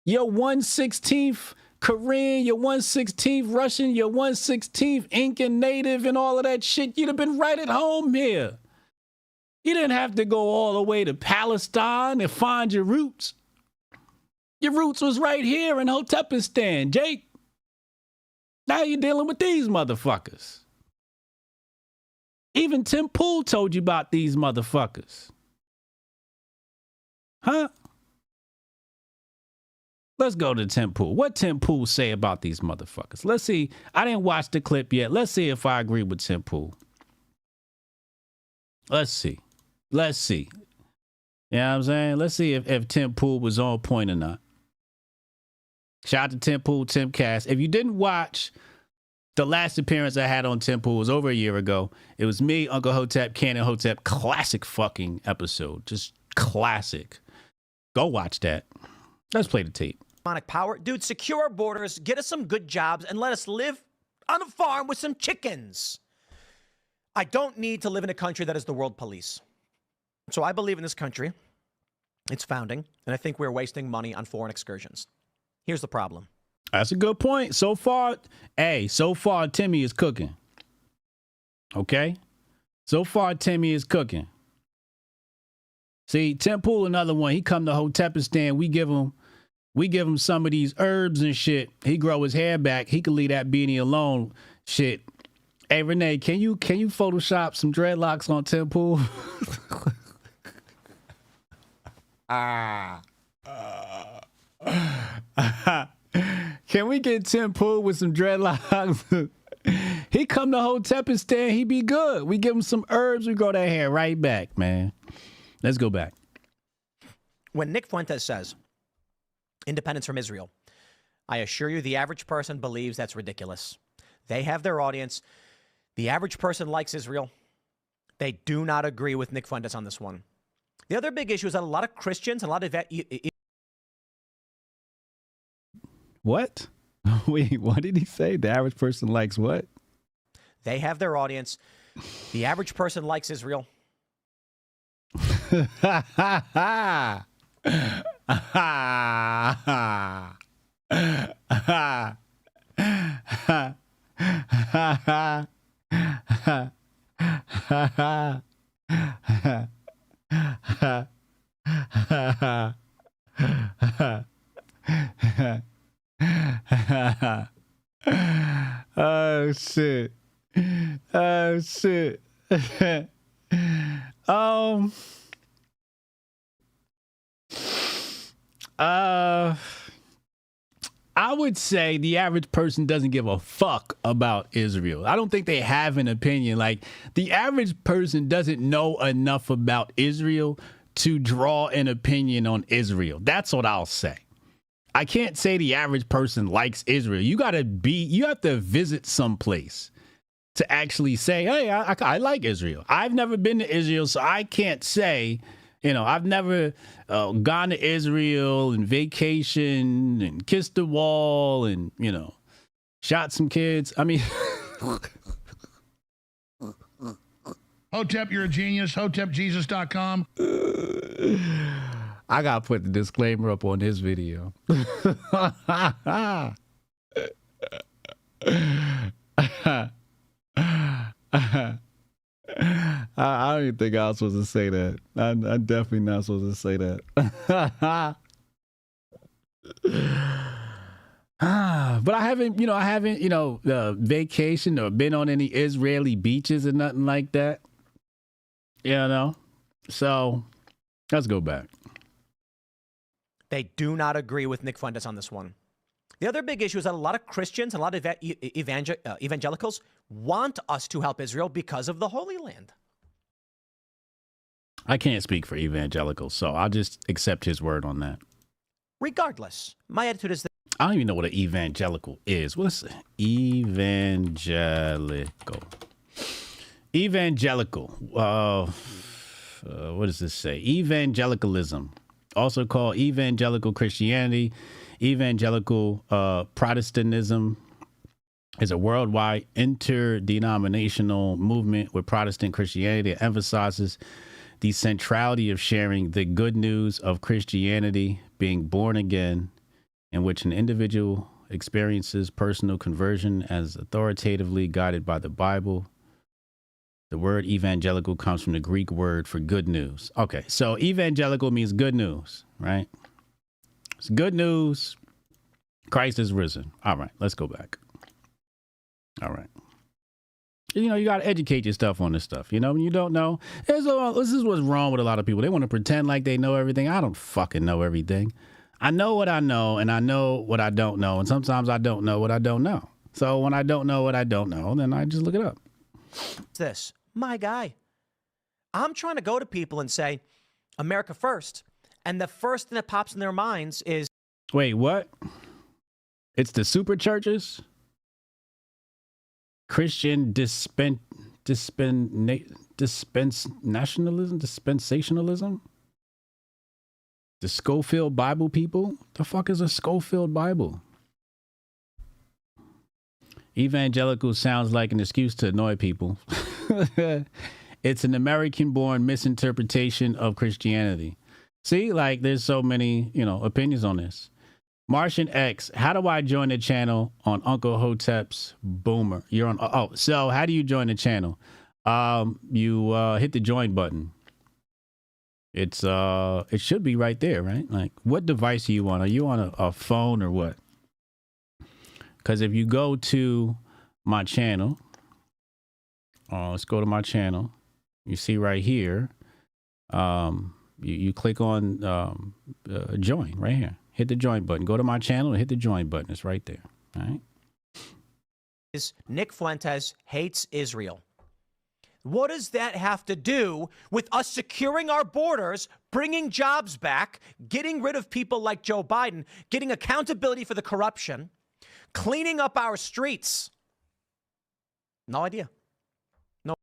You're 1/16th Korean, you're 1/16th Russian, you're 1/16th Incan Native and all of that shit. You'd have been right at home here. You didn't have to go all the way to Palestine and find your roots. Your roots was right here in Hotepistan, Jake. Now you're dealing with these motherfuckers. Even Tim Pool told you about these motherfuckers. Huh? Let's go to Tim Pool. What Tim Pool say about these motherfuckers? Let's see. I didn't watch the clip yet. Let's see if I agree with Tim Pool. Let's see. Let's see. You know what I'm saying? Let's see if Tim Pool was on point or not. Shout out to Tim Pool, Tim Cass. If you didn't watch the last appearance I had on Tim Pool, was over a year ago. It was me, Uncle Hotep, Canon Hotep. Classic fucking episode. Just classic. Go watch that. Let's play the tape. Power. Dude, secure our borders, get us some good jobs, and let us live on a farm with some chickens. I don't need to live in a country that is the world police. So I believe in this country, its founding, and I think we're wasting money on foreign excursions. Here's the problem. That's a good point. So far, Timmy is cooking. Okay? So far, Timmy is cooking. See, Tim Pool, another one. He come to Hotepistan. We give him some of these herbs and shit. He grow his hair back. He can leave that beanie alone. Shit. Hey, Renee, can you Photoshop some dreadlocks on Tim Pool? Can we get Tim Pool with some dreadlocks? He come to Hotepistan, he be good. We give him some herbs, we grow that hair right back, man. Let's go back. When Nick Fuentes says independence from Israel, I assure you the average person believes that's ridiculous. They have their audience. The average person likes Israel. They do not agree with Nick Fuentes on this one. The other big issue is that a lot of Christians and a lot of... What? Wait, what did he say? The average person likes what? They have their audience. The average person likes Israel. Oh shit. Oh shit. I would say the average person doesn't give a fuck about Israel. I don't think they have an opinion. Like, the average person doesn't know enough about Israel to draw an opinion on Israel. That's what I'll say. I can't say the average person likes Israel. You have to visit someplace to actually say, hey, I like Israel. I've never been to Israel, so I can't say, I've never gone to Israel and vacation and kissed the wall and, shot some kids. I mean... Hotep, you're a genius. HotepJesus.com. I gotta put the disclaimer up on this video. I don't even think I was supposed to say that. I'm definitely not supposed to say that. But I haven't vacation or been on any Israeli beaches or nothing like that. So let's go back. They do not agree with Nick Fuentes on this one. The other big issue is that a lot of Christians and a lot of evangelicals want us to help Israel because of the Holy Land. I can't speak for evangelicals, so I'll just accept his word on that. Regardless, my attitude is that I don't even know what an evangelical is. What's evangelical? Evangelical. What does this say? Evangelicalism, also called evangelical Christianity. Evangelical Protestantism is a worldwide interdenominational movement with Protestant Christianity that emphasizes the centrality of sharing the good news of Christianity, being born again, in which an individual experiences personal conversion as authoritatively guided by the Bible. The word evangelical comes from the Greek word for good news. Okay, so evangelical means good news, right? It's good news. Christ is risen. All right, let's go back. All right. You got to educate yourself on this stuff. When you don't know. This is what's wrong with a lot of people. They want to pretend like they know everything. I don't fucking know everything. I know what I know, and I know what I don't know. And sometimes I don't know what I don't know. So when I don't know what I don't know, then I just look it up. this, my guy. I'm trying to go to people and say, America first. And the first thing that pops in their minds is... Wait, what? It's the super churches? Christian dispensationalism? The Schofield Bible people? The fuck is a Schofield Bible? Evangelical sounds like an excuse to annoy people. It's an American-born misinterpretation of Christianity. See, like, there's so many, opinions on this. Martian X, how do I join the channel on Uncle Hotep's Boomer? You're on. Oh, so how do you join the channel? You hit the join button. It should be right there, right? Like, what device are you on? Are you on a phone or what? Because if you go to my channel, let's go to my channel. You see right here, you click on join right here. Hit the join button. Go to my channel and hit the join button. It's right there. All right. Nick Fuentes hates Israel. What does that have to do with us securing our borders, bringing jobs back, getting rid of people like Joe Biden, getting accountability for the corruption, cleaning up our streets? No idea. No.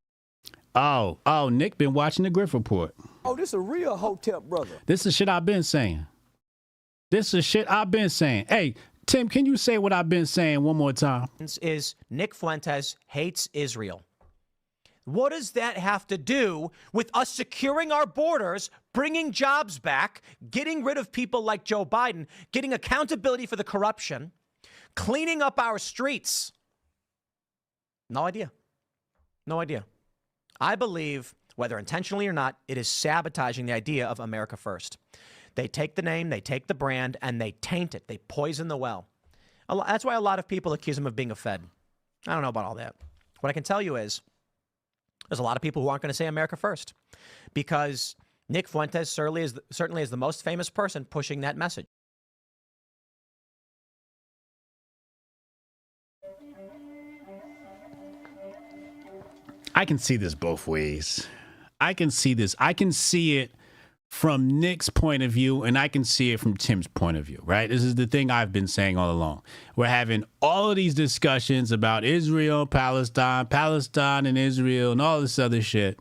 Oh, Nick been watching the Grift Report. Oh, this a real Hotep brother. This is shit I've been saying. Hey, Tim, can you say what I've been saying one more time? Is Nick Fuentes hates Israel. What does that have to do with us securing our borders, bringing jobs back, getting rid of people like Joe Biden, getting accountability for the corruption, cleaning up our streets? No idea. No idea. I believe, whether intentionally or not, it is sabotaging the idea of America First. They take the name, they take the brand, and they taint it. They poison the well. That's why a lot of people accuse him of being a Fed. I don't know about all that. What I can tell you is there's a lot of people who aren't going to say America First because Nick Fuentes certainly is the most famous person pushing that message. I can see this both ways. I can see this. I can see it from Nick's point of view, and I can see it from Tim's point of view, right? This is the thing I've been saying all along. We're having all of these discussions about Israel, Palestine and Israel, and all this other shit.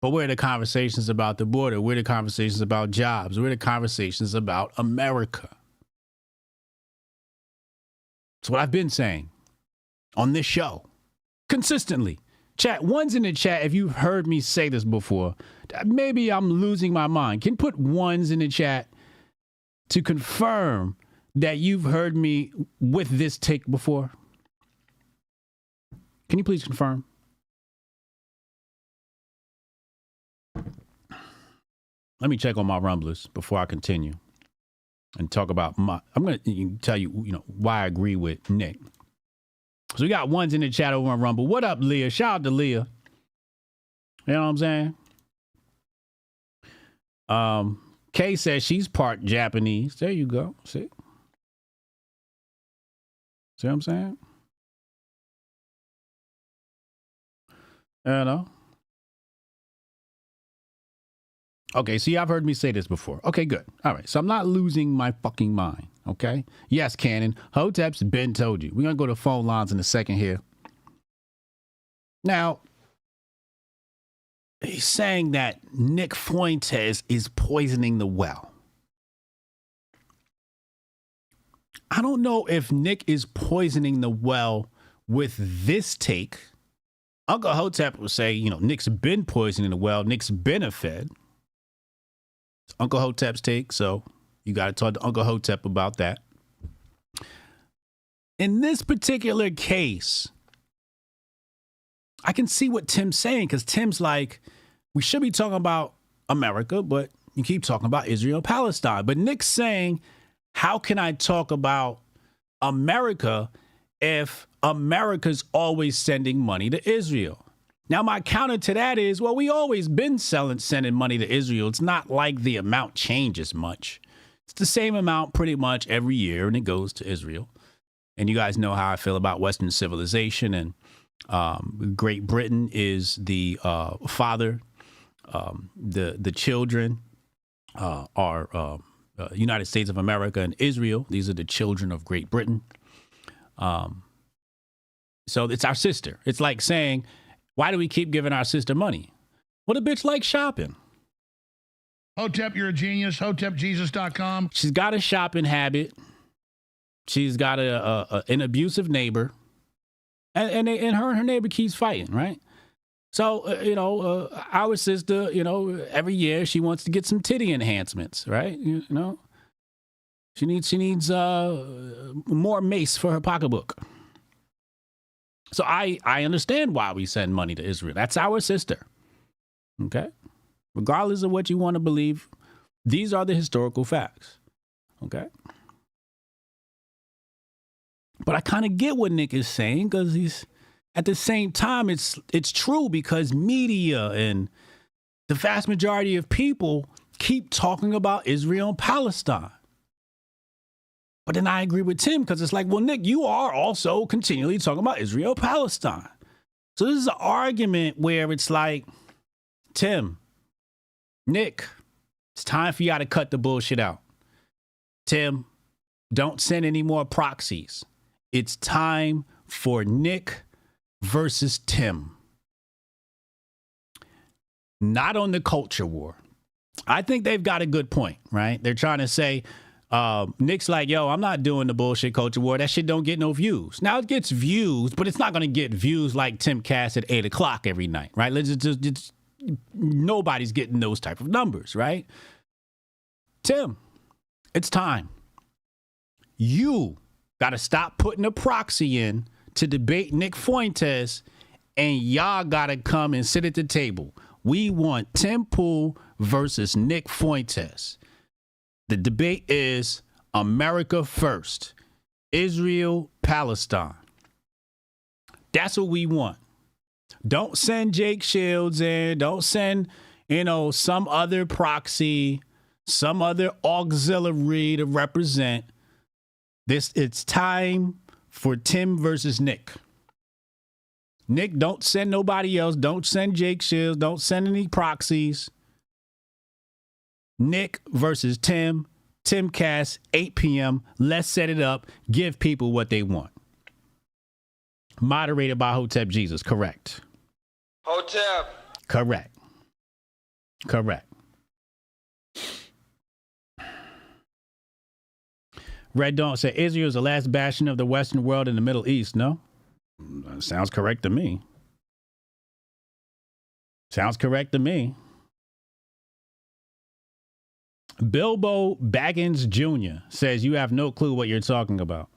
But where are the conversations about the border? Where are the conversations about jobs? Where are the conversations about America? That's what I've been saying on this show consistently. Chat, one's in the chat if you've heard me say this before. Maybe I'm losing my mind. Can you put ones in the chat to confirm that you've heard me with this take before? Can you please confirm? Let me check on my rumblers before I continue and talk about I'm going to tell you, why I agree with Nick. So we got ones in the chat over on Rumble. What up, Leah? Shout out to Leah. You know what I'm saying? Kay says she's part Japanese. There you go. See what I'm saying? Okay, see, I've heard me say this before. Okay, good. All right, so I'm not losing my fucking mind, okay? Yes, Cannon, Hotep's been told you. We're going to go to phone lines in a second here. Now, he's saying that Nick Fuentes is poisoning the well. I don't know if Nick is poisoning the well with this take. Uncle Hotep will say, Nick's been poisoning the well. Nick's been a Fed. It's Uncle Hotep's take, so you got to talk to Uncle Hotep about that. In this particular case, I can see what Tim's saying, because Tim's like, we should be talking about America, but you keep talking about Israel-Palestine. But Nick's saying, how can I talk about America if America's always sending money to Israel? Now, my counter to that is, well, we always been sending money to Israel. It's not like the amount changes much. It's the same amount pretty much every year, and it goes to Israel. And you guys know how I feel about Western civilization, and Great Britain is the father. The children are United States of America and Israel. These are the children of Great Britain. So it's our sister. It's like saying, why do we keep giving our sister money? What a bitch like shopping. Hotep, you're a genius. HotepJesus.com. She's got a shopping habit. She's got an abusive neighbor. And her neighbor keeps fighting, right? So, our sister, every year she wants to get some titty enhancements, right? She needs more mace for her pocketbook. So I understand why we send money to Israel. That's our sister. Okay? Regardless of what you want to believe, these are the historical facts. Okay? But I kind of get what Nick is saying, because he's at the same time it's true, because media and the vast majority of people keep talking about Israel and Palestine. But then I agree with Tim, because it's like, well, Nick, you are also continually talking about Israel-Palestine. So this is an argument where it's like, Tim, Nick, it's time for y'all to cut the bullshit out. Tim, don't send any more proxies. It's time for Nick versus Tim. Not on the culture war. I think they've got a good point, right? They're trying to say, Nick's like, yo, I'm not doing the bullshit culture war. That shit don't get no views. Now it gets views, but it's not going to get views like Tim Cass at 8 o'clock every night, right? Nobody's getting those type of numbers, right? Tim, it's time. You got to stop putting a proxy in to debate Nick Fuentes, and y'all got to come and sit at the table. We want Tim Pool versus Nick Fuentes. The debate is America first, Israel, Palestine. That's what we want. Don't send Jake Shields in. Don't send, some other proxy, some other auxiliary to represent this. It's time for Tim versus Nick. Nick, don't send nobody else. Don't send Jake Shields. Don't send any proxies. Nick versus Tim Cass, 8 p.m. Let's set it up. Give people what they want. Moderated by Hotep Jesus. Correct. Hotep. Correct. Red Dawn said Israel is the last bastion of the Western world in the Middle East. No? Sounds correct to me. Bilbo Baggins Jr. says you have no clue what you're talking about.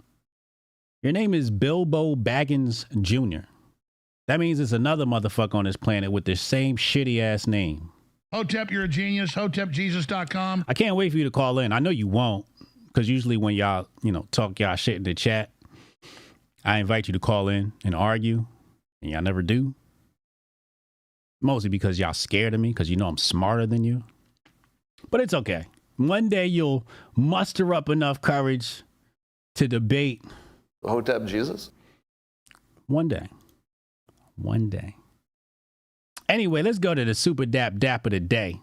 Your name is Bilbo Baggins Jr. That means it's another motherfucker on this planet with the same shitty ass name. Hotep, you're a genius. HotepJesus.com. I can't wait for you to call in. I know you won't, because usually when y'all, talk y'all shit in the chat, I invite you to call in and argue, and y'all never do. Mostly because y'all scared of me, because I'm smarter than you. But it's okay. One day you'll muster up enough courage to debate Hotep Jesus? One day. Anyway, let's go to the Super Dap of the day.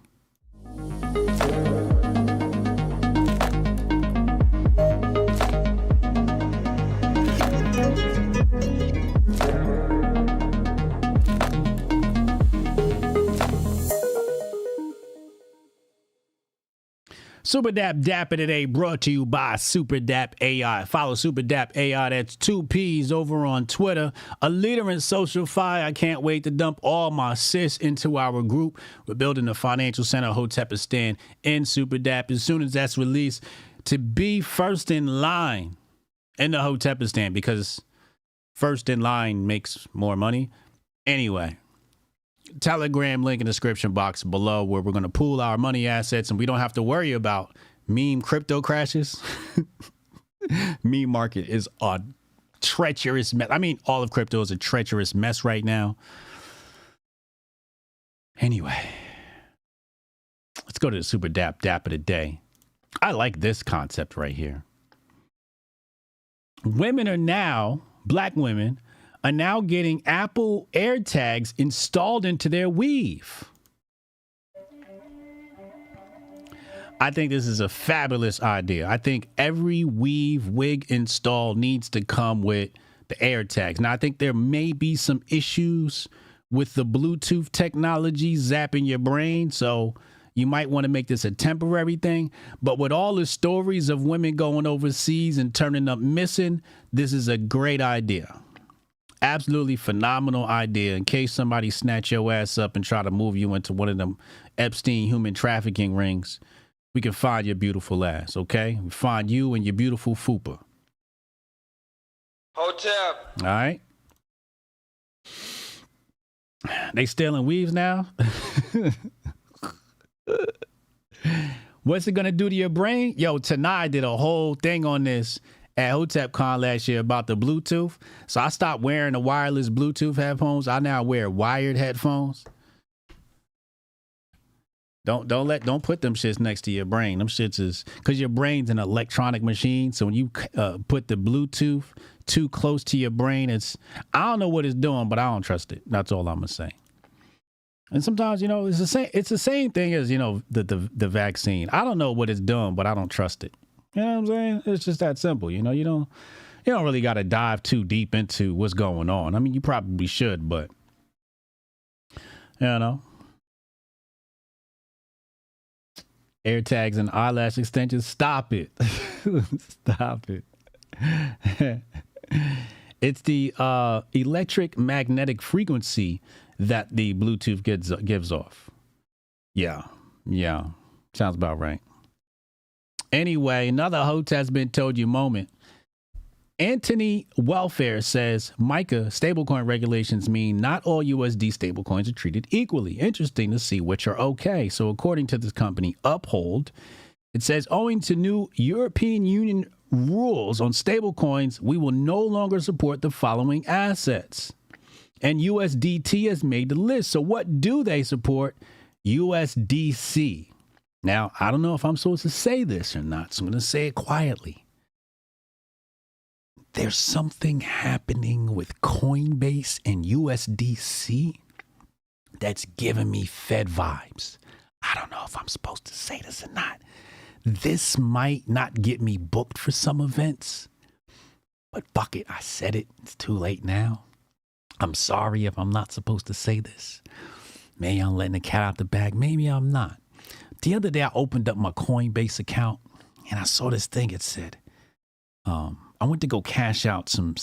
Super Dap of the day brought to you by Super Dap AI. Follow Super Dap AI, that's 2 P's, over on Twitter. A leader in social fi. I can't wait to dump all my sis into our group. We're building a financial center, Hotepistan, in Super Dap. As soon as that's released, to be first in line in the Hotepistan, because first in line makes more money. Anyway. Telegram link in the description box below, where we're going to pool our money assets and we don't have to worry about meme crypto crashes. Meme market is a treacherous mess. I mean, all of crypto is a treacherous mess right now. Anyway, let's go to the Super Dap of the day. I like this concept right here. Black women are now getting Apple AirTags installed into their weave. I think this is a fabulous idea. I think every weave wig install needs to come with the AirTags. Now, I think there may be some issues with the Bluetooth technology zapping your brain, so you might want to make this a temporary thing. But with all the stories of women going overseas and turning up missing, this is a great idea. Absolutely phenomenal idea. In case somebody snatch your ass up and try to move you into one of them Epstein human trafficking rings, we can find your beautiful ass, okay? We find you and your beautiful fupa. Hotep. All right? They stealing weaves now? What's it gonna do to your brain? Yo, Tanai did a whole thing on this at HotepCon last year about the Bluetooth. So I stopped wearing the wireless Bluetooth headphones. I now wear wired headphones. Don't put them shits next to your brain. Them shits is because your brain's an electronic machine. So when you put the Bluetooth too close to your brain, I don't know what it's doing, but I don't trust it. That's all I'm gonna say. And sometimes, you know, it's the same thing as, you know, the vaccine. I don't know what it's doing, but I don't trust it. You know what I'm saying? It's just that simple. You know, you don't really got to dive too deep into what's going on. I mean, you probably should, but you know, air tags and eyelash extensions. Stop it. Stop it. It's the electric magnetic frequency that the Bluetooth gives off. Yeah. Sounds about right. Anyway, another Hotep's been told you moment. Anthony Welfare says MICA stablecoin regulations mean not all USD stablecoins are treated equally. Interesting to see which are okay. So according to this company, Uphold, it says owing to new European Union rules on stablecoins, we will no longer support the following assets. And USDT has made the list. So what do they support? USDC. Now, I don't know if I'm supposed to say this or not, so I'm going to say it quietly. There's something happening with Coinbase and USDC that's giving me Fed vibes. I don't know if I'm supposed to say this or not. This might not get me booked for some events, but fuck it, I said it. It's too late now. I'm sorry if I'm not supposed to say this. Maybe I'm letting the cat out the bag. Maybe I'm not. The other day, I opened up my Coinbase account and I saw this thing. It said, I went to go cash out some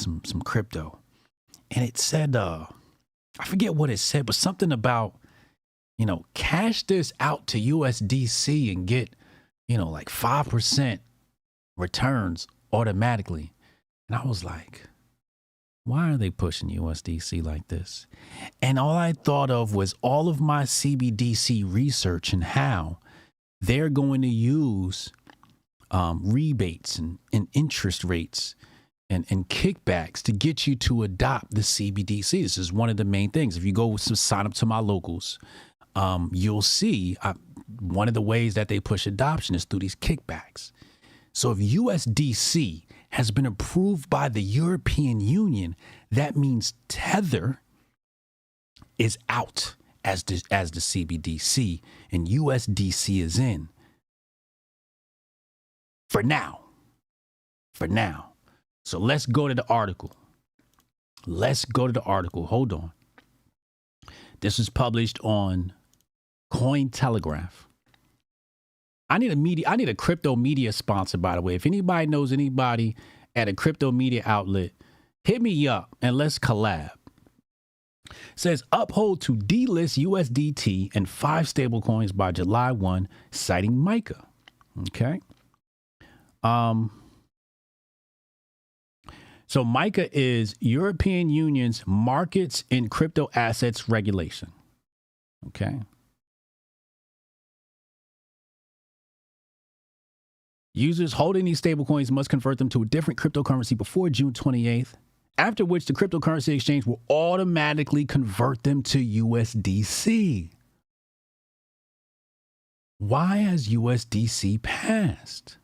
crypto, and it said, I forget what it said, but something about, you know, cash this out to USDC and get, you know, like 5% returns automatically. And I was like, why are they pushing USDC like this? And all I thought of was all of my CBDC research and how they're going to use rebates and interest rates and kickbacks to get you to adopt the CBDC. This is one of the main things. If you go sign up to my locals, you'll see one of the ways that they push adoption is through these kickbacks. So if USDC has been approved by the European Union, that means Tether is out as the CBDC and USDC is in. For now. So let's go to the article. Hold on. This was published on Cointelegraph. I need a crypto media sponsor, by the way. If anybody knows anybody at a crypto media outlet, hit me up and let's collab. It says Uphold to delist USDT and 5 stablecoins by July 1, citing MICA. Okay. So MICA is European Union's Markets in Crypto Assets Regulation. Okay. Users holding these stablecoins must convert them to a different cryptocurrency before June 28th, after which the cryptocurrency exchange will automatically convert them to USDC. Why has USDC passed?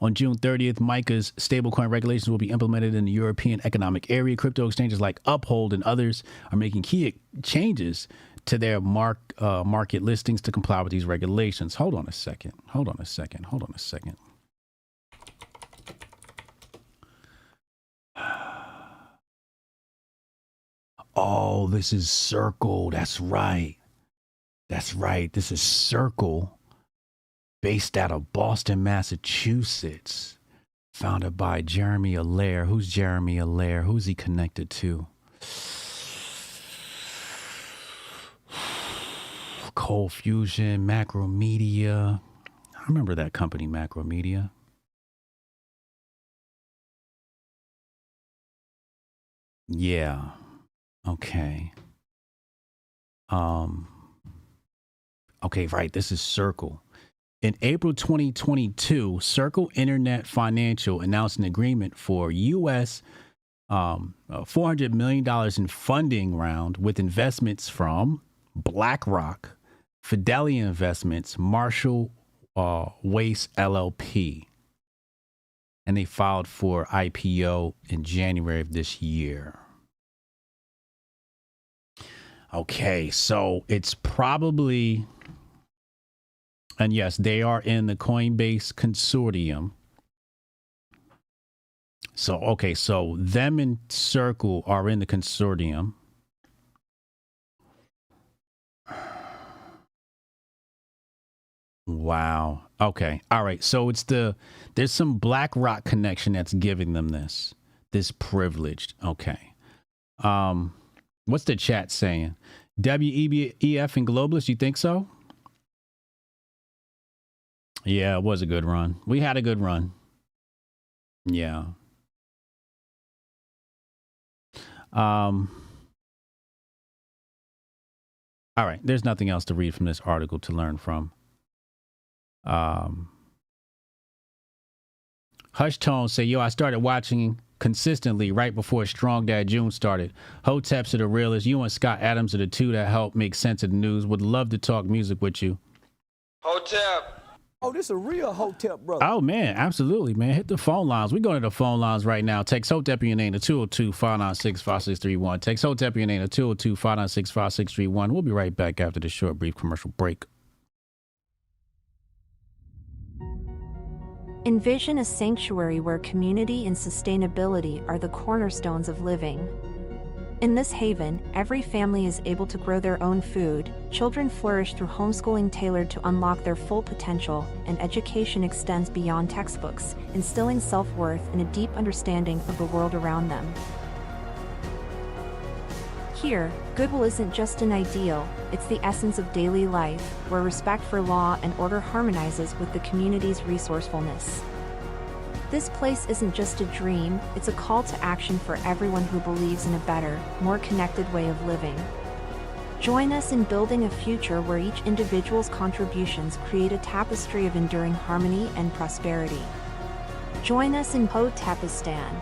On June 30th, MICA's stablecoin regulations will be implemented in the European Economic Area. Crypto exchanges like Uphold and others are making key changes to their market listings to comply with these regulations. Hold on a second. Oh, this is Circle. That's right. This is Circle, based out of Boston, Massachusetts, founded by Jeremy Allaire. Who's Jeremy Allaire? Who's he Cold Fusion, Macromedia. I remember that company, Macromedia. Yeah. Okay. Okay, right. This is Circle. In April 2022, Circle Internet Financial announced an agreement for U.S. $400 million in funding round with investments from BlackRock, Fidelity Investments, Marshall Wace LLP. And they filed for IPO in January of this year. Okay, so it's probably, and yes, they are in the Coinbase consortium. So, okay, so them and Circle are in the consortium. Wow. Okay. All right. So there's some BlackRock connection that's giving them this privileged. Okay. What's the chat saying? WEBEF and Globalist, you think so? Yeah, it was a good run. We had a good run. Yeah. All right. There's nothing else to read from this article to learn from. Hush Tone say, yo, I started watching consistently right before Strong Dad June started. Hoteps are the realest. You and Scott Adams are the two that help make sense of the news. Would love to talk music with you. Hotep. Oh, this a real Hotep brother. Oh, man. Absolutely, man. Hit the phone lines. We're going to the phone lines right now. Text Hotep your name to 202-596-5631. Text Hotep your name to 202-596-5631. We'll be right back after this short, brief commercial break. Envision a sanctuary where community and sustainability are the cornerstones of living. In this haven, every family is able to grow their own food, children flourish through homeschooling tailored to unlock their full potential, and education extends beyond textbooks, instilling self-worth and a deep understanding of the world around them. Here, goodwill isn't just an ideal, it's the essence of daily life, where respect for law and order harmonizes with the community's resourcefulness. This place isn't just a dream, it's a call to action for everyone who believes in a better, more connected way of living. Join us in building a future where each individual's contributions create a tapestry of enduring harmony and prosperity. Join us in Hotepistan.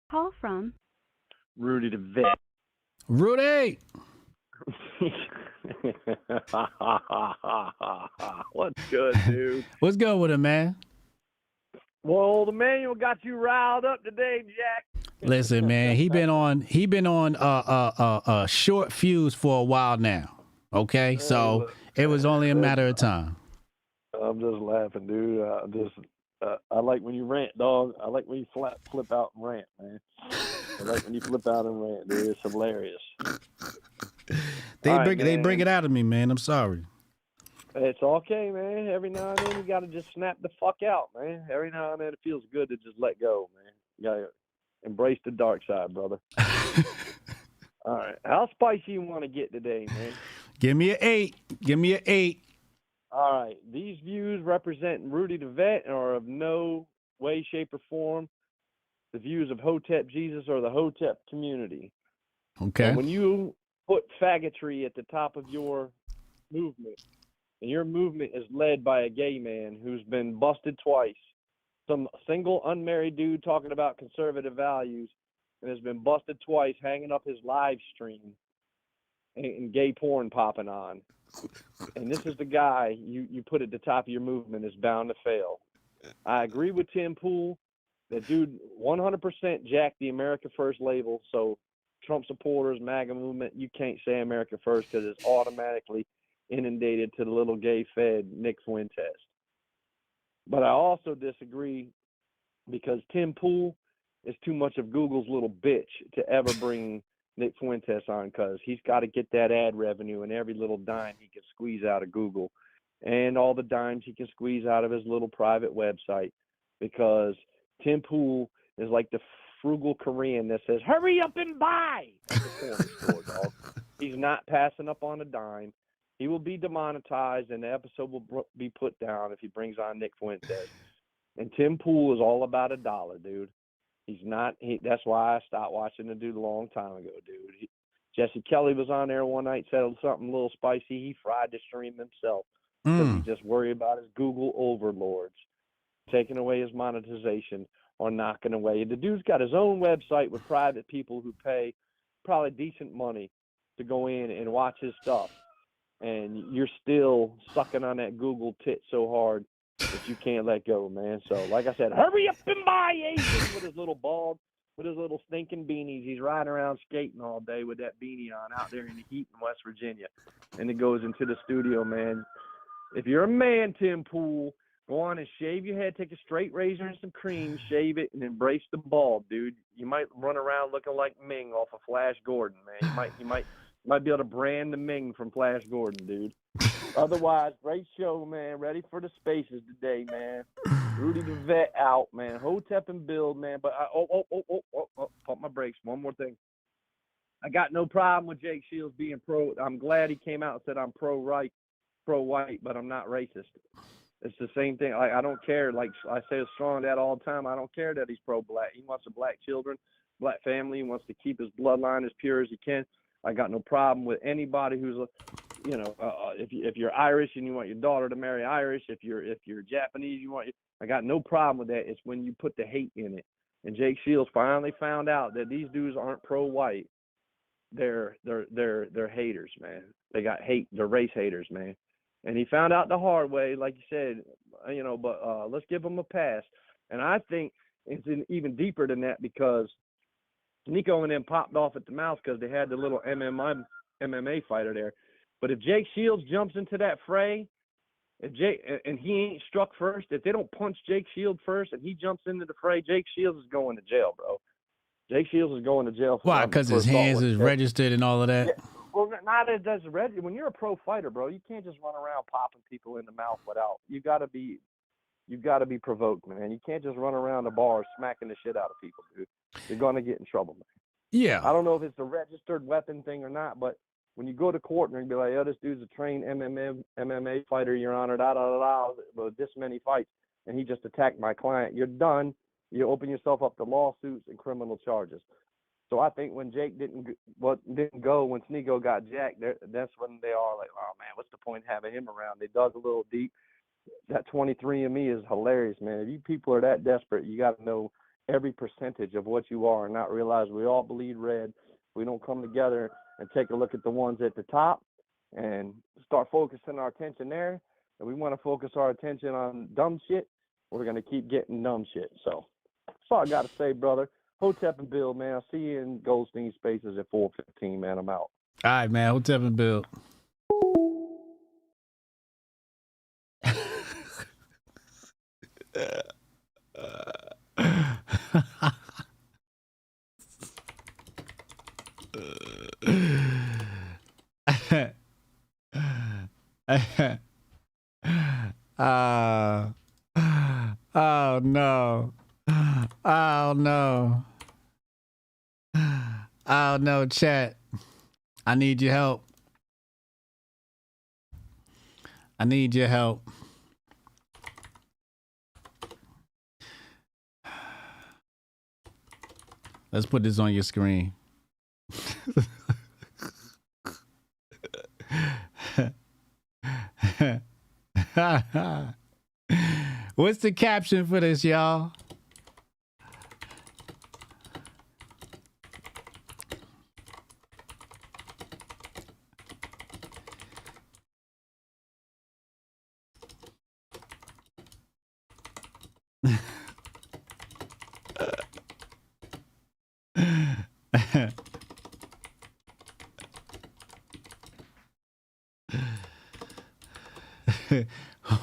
Call from Rudy the Vet. Rudy! What's good, dude? What's good with him, man? Well, the manual got you riled up today, Jack. Listen, man, he been on a short fuse for a while now. Okay, so it was only a matter of time. I'm just laughing, dude. I like when you rant, dog. I like when you flip out and rant, man. I like when you flip out and rant, dude. It's hilarious. They bring it out of me, man. I'm sorry. It's okay, man. Every now and then you gotta just snap the fuck out, man. Every now and then it feels good to just let go, man. You gotta embrace the dark side, brother. All right. How spicy you want to get today, man? Give me an 8. Give me an 8. All right. These views represent Rudy the Vet and are of no way, shape, or form the views of Hotep Jesus or the Hotep community. Okay. And when you put faggotry at the top of your movement, and your movement is led by a gay man who's been busted twice, some single unmarried dude talking about conservative values, and has been busted twice hanging up his live stream and gay porn popping on. And this is the guy you put at the top of your movement is bound to fail. I agree with Tim Pool that dude 100% jacked the America First label. So Trump supporters, MAGA movement, you can't say America First because it's automatically inundated to the little gay fed Nick Fuentes. But I also disagree because Tim Pool is too much of Google's little bitch to ever bring Nick Fuentes on, because he's got to get that ad revenue and every little dime he can squeeze out of Google. and all the dimes he can squeeze out of his little private website, because Tim Pool is like the frugal Korean that says, hurry up and buy at the corner store, dog. He's not passing up on a dime. He will be demonetized, and the episode will be put down if he brings on Nick Fuentes. And Tim Pool is all about $1, dude. He's not. That's why I stopped watching the dude a long time ago, dude. Jesse Kelly was on there one night, said something a little spicy. He fried the stream himself because he just worried about his Google overlords taking away his monetization or knocking away. The dude's got his own website with private people who pay probably decent money to go in and watch his stuff. And you're still sucking on that Google tit so hard that you can't let go, man. So, like I said, hurry up and buy Asian with his little bald, with his little stinking beanies. He's riding around skating all day with that beanie on out there in the heat in West Virginia. And it goes into the studio, man. If you're a man, Tim Pool, go on and shave your head, take a straight razor and some cream, shave it, and embrace the bald, dude. You might run around looking like Ming off of Flash Gordon, man. You might be able to brand the Ming from Flash Gordon, dude. Otherwise, great show, man. Ready for the spaces today, man. Rudy the Vet out, man. Hotep and Bill, man. But pump my brakes. One more thing. I got no problem with Jake Shields being pro. I'm glad he came out and said I'm pro-right, pro-white, but I'm not racist. It's the same thing. I don't care. Like I say strong that all the time. I don't care that he's pro-black. He wants the black children, black family. He wants to keep his bloodline as pure as he can. I got no problem with anybody who's, if you're Irish and you want your daughter to marry Irish, if you're Japanese, I got no problem with that. It's when you put the hate in it. And Jake Shields finally found out that these dudes aren't pro-white. They're haters, man. They got hate. They're race haters, man. And he found out the hard way, like you said, but let's give him a pass. And I think it's even deeper than that, because Nico and them popped off at the mouth because they had the little MMA fighter there. But if Jake Shields jumps into that fray, and he ain't struck first, if they don't punch Jake Shields first and he jumps into the fray, Jake Shields is going to jail, bro. Jake Shields is going to jail. Why? Because his hands is registered and all of that? Yeah. Well, not as does registered. When you're a pro fighter, bro, you can't just run around popping people in the mouth without. You got to be provoked, man. You can't just run around the bar smacking the shit out of people, dude. You're going to get in trouble, man. Yeah. I don't know if it's a registered weapon thing or not, but when you go to court and be like, oh, this dude's a trained MMA fighter, Your Honor, with this many fights, and he just attacked my client, you're done. You open yourself up to lawsuits and criminal charges. So I think when Jake didn't go, when Sneeko got jacked, that's when they are like, oh, man, what's the point having him around? They dug a little deep. That 23andMe is hilarious, man. If you people are that desperate, you got to know every percentage of what you are and not realize we all bleed red. We don't come together and take a look at the ones at the top and start focusing our attention there. And we want to focus our attention on dumb shit. We're going to keep getting dumb shit. So that's all I got to say, brother. Hotep and Bill, man. I'll see you in Goldstein Spaces at 4:15, man. I'm out. All right, man. Hotep and Bill. Oh no. Oh no. Oh no, chat. I need your help. I need your help. Let's put this on your screen. What's the caption for this, y'all?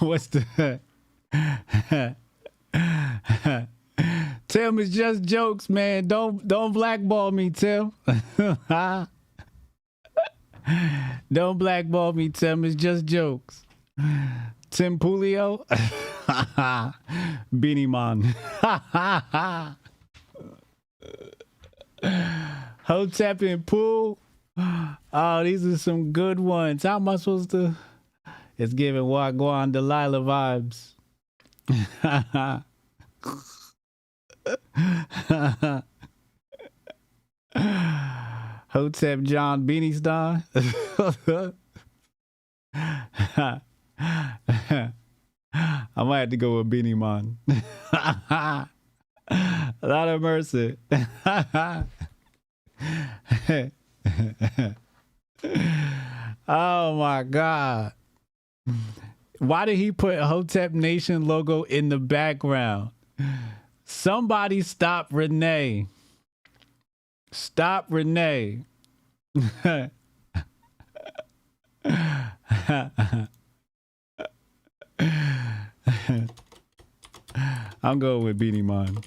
What's the Tim, it's just jokes, man. Don't blackball me, Tim. Don't blackball me, Tim. It's just jokes. Tim Pulio. Beanie Man. Hotep and Pool. Oh, these are some good ones. How am I supposed to? It's giving Wagwan Delilah vibes. Hotep John Beanie Star. I might have to go with Beanie Man. A lot of mercy. Oh my God. Why did he put Hotep Nation logo in the background? Somebody stop Renee. Stop Renee. I'm going with Beanie Man.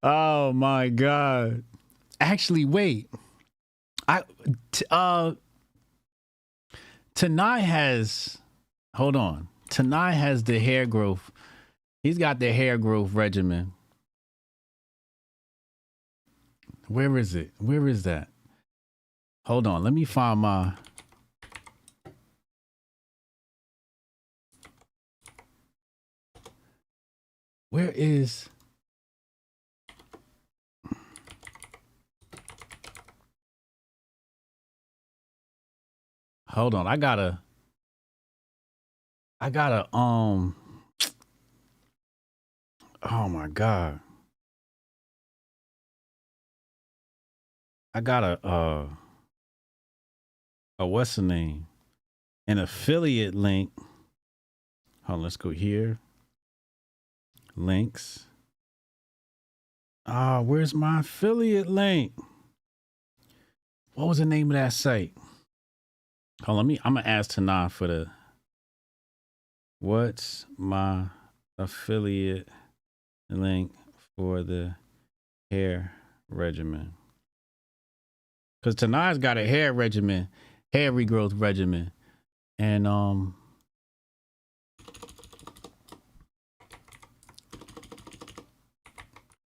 Oh my God. Actually, wait. Tanai has, hold on. Tanai has the hair growth. He's got the hair growth regimen. Where is it? Where is that? Hold on. Let me find my. Where is. Hold on. I gotta, oh my God. I got what's the name? An affiliate link. Hold on, let's go here. Links. Where's my affiliate link? What was the name of that site? Hold on, I'm gonna ask Tanah for the what's my affiliate link for the hair regimen? Because Tanah's got a hair regimen, hair regrowth regimen. And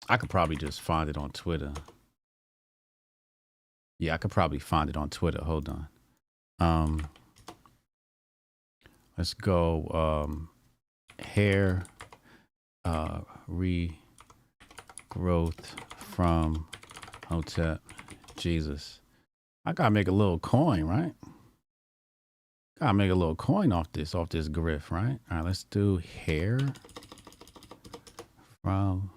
I could probably just find it on Twitter. Yeah, I could probably find it on Twitter. Hold on. Let's go hair regrowth from Hotep Jesus. I gotta make a little coin, right? Gotta make a little coin off this grift, right? All right, let's do hair from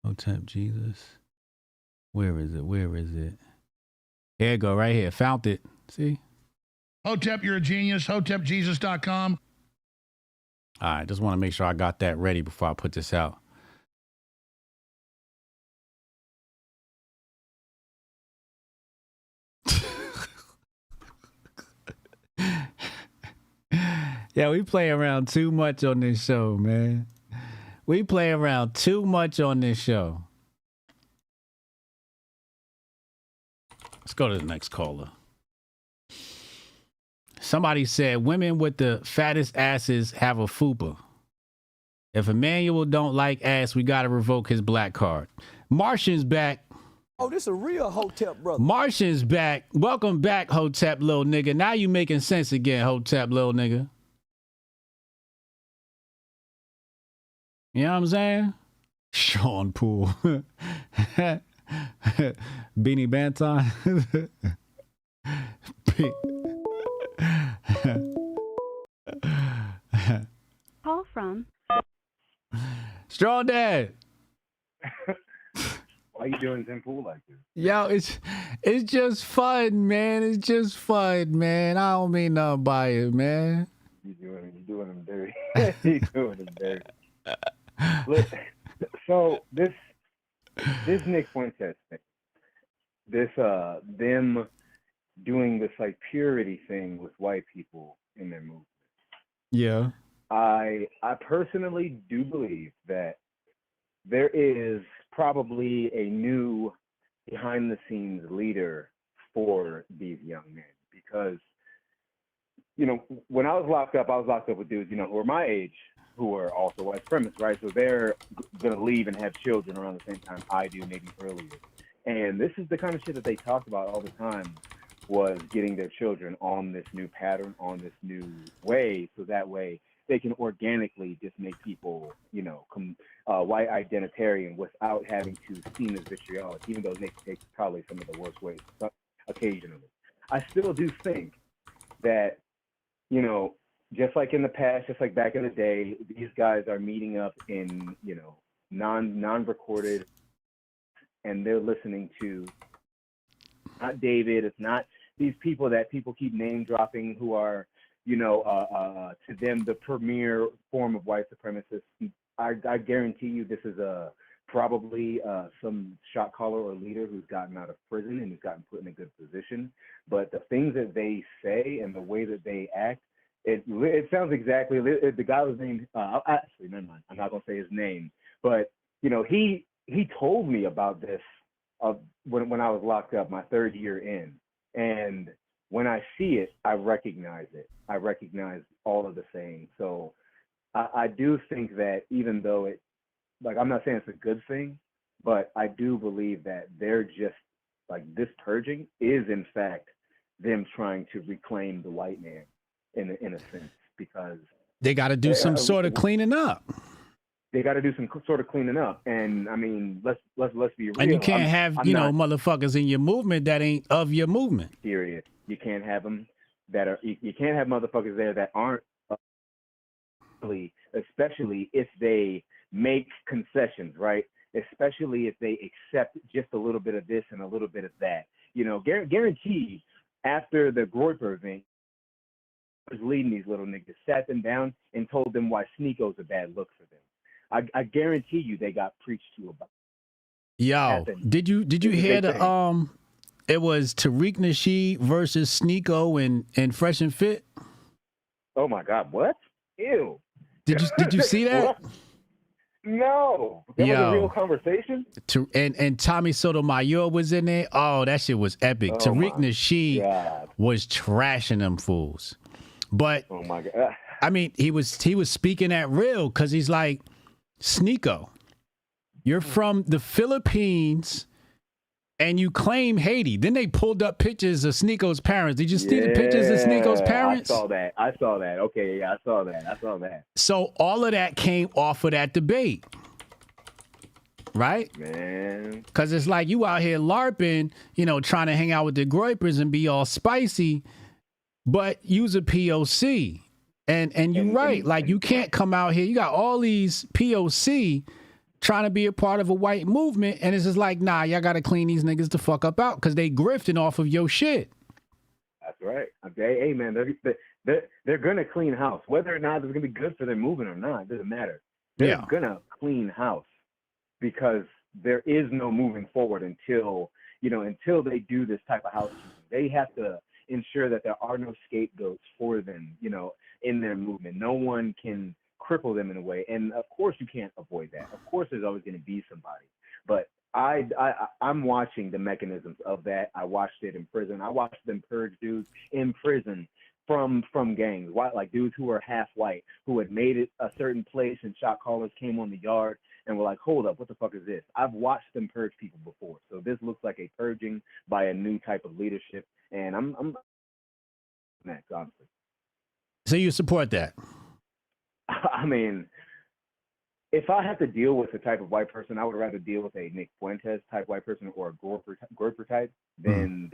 Hotep Jesus. Where is it? Where is it? Here it go, right here. Found it. See? Hotep, you're a genius. HotepJesus.com. All right, just want to make sure I got that ready before I put this out. Yeah, we play around too much on this show, man. We play around too much on this show. Let's go to the next caller. Somebody said women with the fattest asses have a fupa. If Emmanuel don't like ass, we got to revoke his black card. Martian's back. Oh, this a real Hotep brother. Martian's back. Welcome back, Hotep, little nigga. Now you making sense again, Hotep, little nigga. You know what I'm saying? Sean Poole. Beanie Banter. Call from Strong Dad. Why you doing Tim Pool like this? Yo, it's just fun, man. It's just fun, man. I don't mean nothing by it, man. You doing them dirty. You doing them dirty. Look, so this Nick Fuentes thing, this them doing this like purity thing with white people in their movement. Yeah. I personally do believe that there is probably a new behind the scenes leader for these young men, because when I was locked up with dudes, who are my age, who are also white supremacists, right? So they're gonna leave and have children around the same time I do, maybe earlier. And this is the kind of shit that they talked about all the time, was getting their children on this new pattern, on this new way, so that way they can organically just make people, white identitarian without having to seem as vitriolic, even though Nick takes probably some of the worst ways occasionally. I still do think that, just like in the past, just like back in the day, these guys are meeting up in, non-recorded, and they're listening to not David, it's not these people that people keep name dropping who are, to them, the premier form of white supremacists. I guarantee you this is probably some shot caller or leader who's gotten out of prison and who's gotten put in a good position. But the things that they say and the way that they act, it sounds exactly, the guy was named, actually, never mind, I'm not going to say his name, but, he told me about this when I was locked up, my third year in. And when I see it, I recognize it. I recognize all of the sayings. So I do think that even though I'm not saying it's a good thing, but I do believe that they're just, this purging is in fact them trying to reclaim the white man in a sense, because they got to do some sort of cleaning up. They got to do some sort of cleaning up, and I mean, let's be real. And you can't have motherfuckers in your movement that ain't of your movement. Period. You can't have them that are. You can't have motherfuckers there that aren't. Especially if they make concessions, right? Especially if they accept just a little bit of this and a little bit of that. Guaranteed. After the Groiper event, was leading these little niggas, sat them down and told them why Sneako's a bad look for them. I guarantee you they got preached to about. Yo, did you hear the it was Tariq Nasheed versus Sneako and Fresh and Fit? Oh my God, what? Ew. Did you see that? No. That was a real conversation? And Tommy Sotomayor was in there. Oh, that shit was epic. Tariq Nasheed was trashing them fools. But oh my God. I mean, he was speaking at real, because he's like, Sneako, you're from the Philippines and you claim Haiti. Then they pulled up pictures of Sneako's parents. Did you see the pictures of Sneako's parents? I saw that. Okay, yeah, I saw that. So all of that came off of that debate. Right? Man. Because it's like you out here LARPing, trying to hang out with the Groipers and be all spicy, but use a POC. And you're right. Like, you can't come out here. You got all these POC trying to be a part of a white movement, and it's just like, nah, y'all got to clean these niggas the fuck up out, because they grifting off of your shit. That's right. Okay, hey, man, they're going to clean house. Whether or not it's going to be good for their movement or not, it doesn't matter. They're going to clean house, because there is no moving forward until they do this type of housekeeping. They have to ensure that there are no scapegoats for them, in their movement. No one can cripple them in a way. And of course you can't avoid that. Of course there's always going to be somebody. But I'm watching the mechanisms of that. I watched it in prison. I watched them purge dudes in prison from gangs. Like dudes who were half white, who had made it a certain place, and shot callers came on the yard and were like, hold up, what the fuck is this? I've watched them purge people before. So this looks like a purging by a new type of leadership. And I'm next, honestly. So you support that? I mean, if I have to deal with a type of white person, I would rather deal with a Nick Fuentes type white person or a Groiper type than